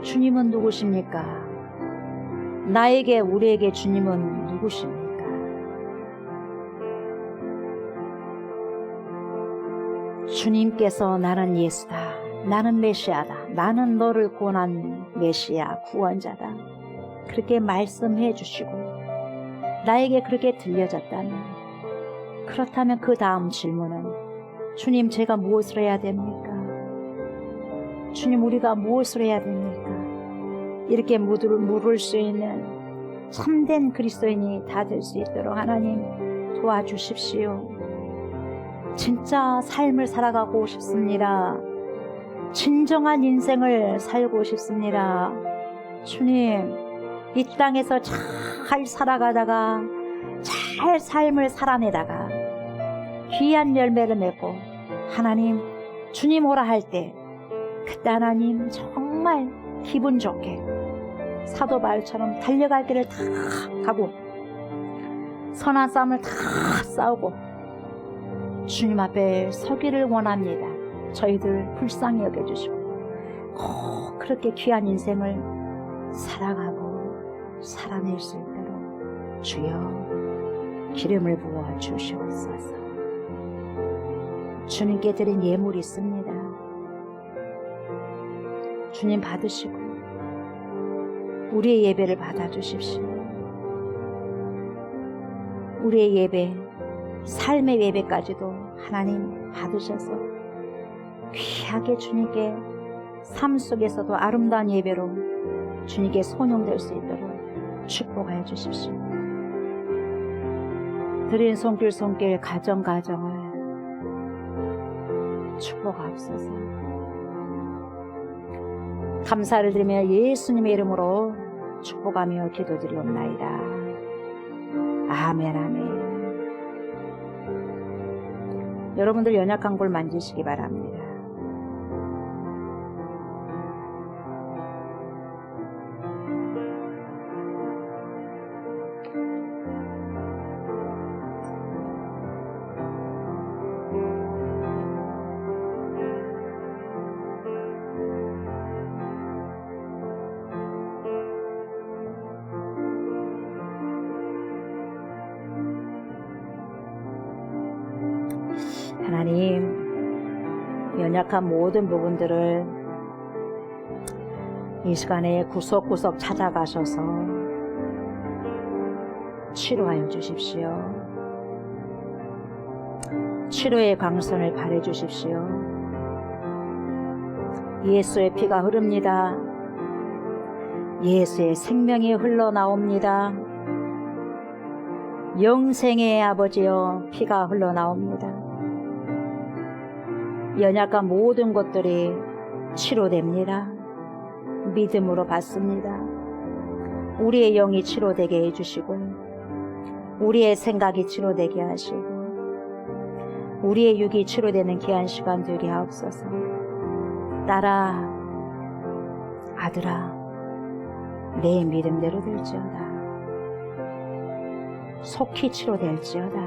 Speaker 2: 주님은 누구십니까? 나에게, 우리에게 주님은 누구십니까? 주님께서 나는 예수다, 나는 메시아다, 나는 너를 구원한 메시아, 구원자다, 그렇게 말씀해 주시고 나에게 그렇게 들려졌다면, 그렇다면 그 다음 질문은 주님, 제가 무엇을 해야 됩니까? 주님, 우리가 무엇을 해야 됩니까? 이렇게 물을 수 있는 참된 그리스도인이 다 될 수 있도록 하나님 도와주십시오. 진짜 삶을 살아가고 싶습니다. 진정한 인생을 살고 싶습니다. 주님, 이 땅에서 잘 살아가다가 잘 삶을 살아내다가 귀한 열매를 맺고 하나님 주님 오라 할 때, 그때 하나님 정말 기분 좋게 사도 바울처럼 달려갈 길을 다 가고 선한 싸움을 다 싸우고 주님 앞에 서기를 원합니다. 저희들 불쌍히 여겨주시고 꼭 그렇게 귀한 인생을 살아가고 살아낼 수 있도록 주여 기름을 부어 주시옵소서. 주님께 드린 예물이 있습니다. 주님 받으시고 우리의 예배를 받아주십시오. 우리의 예배, 삶의 예배까지도 하나님 받으셔서 귀하게 주님께 삶 속에서도 아름다운 예배로 주님께 손용될 수 있도록 축복하여 주십시오. 드린 손길 가정을 축복하옵소서. 감사를 드리며 예수님의 이름으로 축복하며 기도드리옵나이다. 아멘, 아멘. 여러분들 연약한 골 만지시기 바랍니다. 하나님, 연약한 모든 부분들을 이 시간에 구석구석 찾아가셔서 치료하여 주십시오. 치료의 광선을 발해 주십시오. 예수의 피가 흐릅니다. 예수의 생명이 흘러나옵니다. 영생의 아버지여, 피가 흘러나옵니다. 연약한 모든 것들이 치료됩니다. 믿음으로 받습니다. 우리의 영이 치료되게 해주시고 우리의 생각이 치료되게 하시고 우리의 육이 치료되는 귀한 시간 되게 하옵소서. 딸아, 아들아, 내 믿음대로 될지어다. 속히 치료될지어다.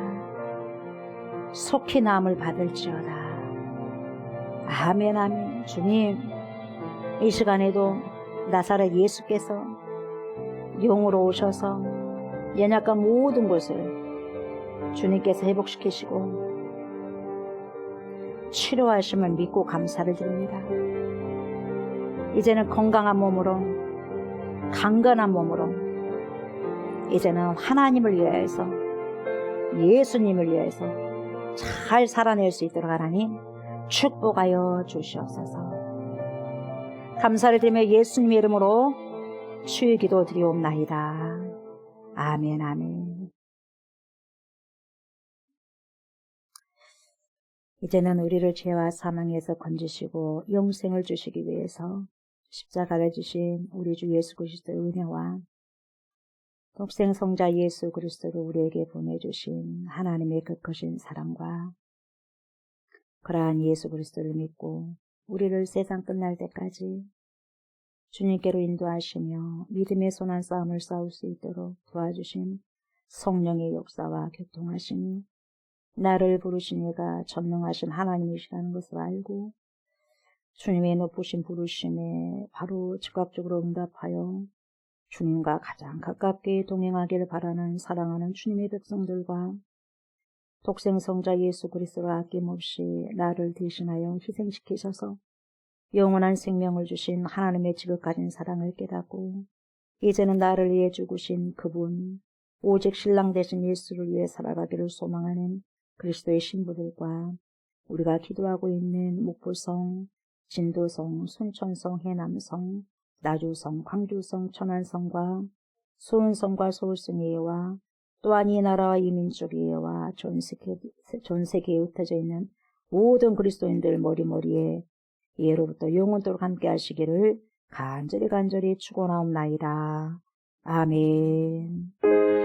Speaker 2: 속히 나음을 받을지어다. 아멘, 아멘. 주님, 이 시간에도 나사렛 예수께서 용으로 오셔서 연약한 모든 것을 주님께서 회복시키시고 치료하심을 믿고 감사를 드립니다. 이제는 건강한 몸으로, 강건한 몸으로 이제는 하나님을 위해서, 예수님을 위해서 잘 살아낼 수 있도록 하나님 축복하여 주시옵소서. 감사를 드리며 예수님의 이름으로 주의 기도 드리옵나이다. 아멘, 아멘. 이제는 우리를 죄와 사망에서 건지시고 영생을 주시기 위해서 십자가를 지신 우리 주 예수 그리스도의 은혜와 독생 성자 예수 그리스도를 우리에게 보내주신 하나님의 그 크신 사랑과 그러한 예수 그리스도를 믿고 우리를 세상 끝날 때까지 주님께로 인도하시며 믿음의 선한 싸움을 싸울 수 있도록 도와주신 성령의 역사와 교통하심이 나를 부르신 이가 전능하신 하나님이시라는 것을 알고 주님의 높으신 부르심에 바로 즉각적으로 응답하여 주님과 가장 가깝게 동행하기를 바라는 사랑하는 주님의 백성들과 독생성자 예수 그리스도를 아낌없이 나를 대신하여 희생시키셔서 영원한 생명을 주신 하나님의 지극하신 사랑을 깨닫고 이제는 나를 위해 죽으신 그분 오직 신랑 되신 예수를 위해 살아가기를 소망하는 그리스도의 신부들과 우리가 기도하고 있는 목포성, 진도성, 순천성, 해남성, 나주성, 광주성, 천안성과 수원성과 서울성예와 또한 이 나라와 이 민족의 예와 전 세계에 흩어져 있는 모든 그리스도인들 머리머리에 예로부터 영원토록 함께 하시기를 간절히 축원하옵나이다. 아멘.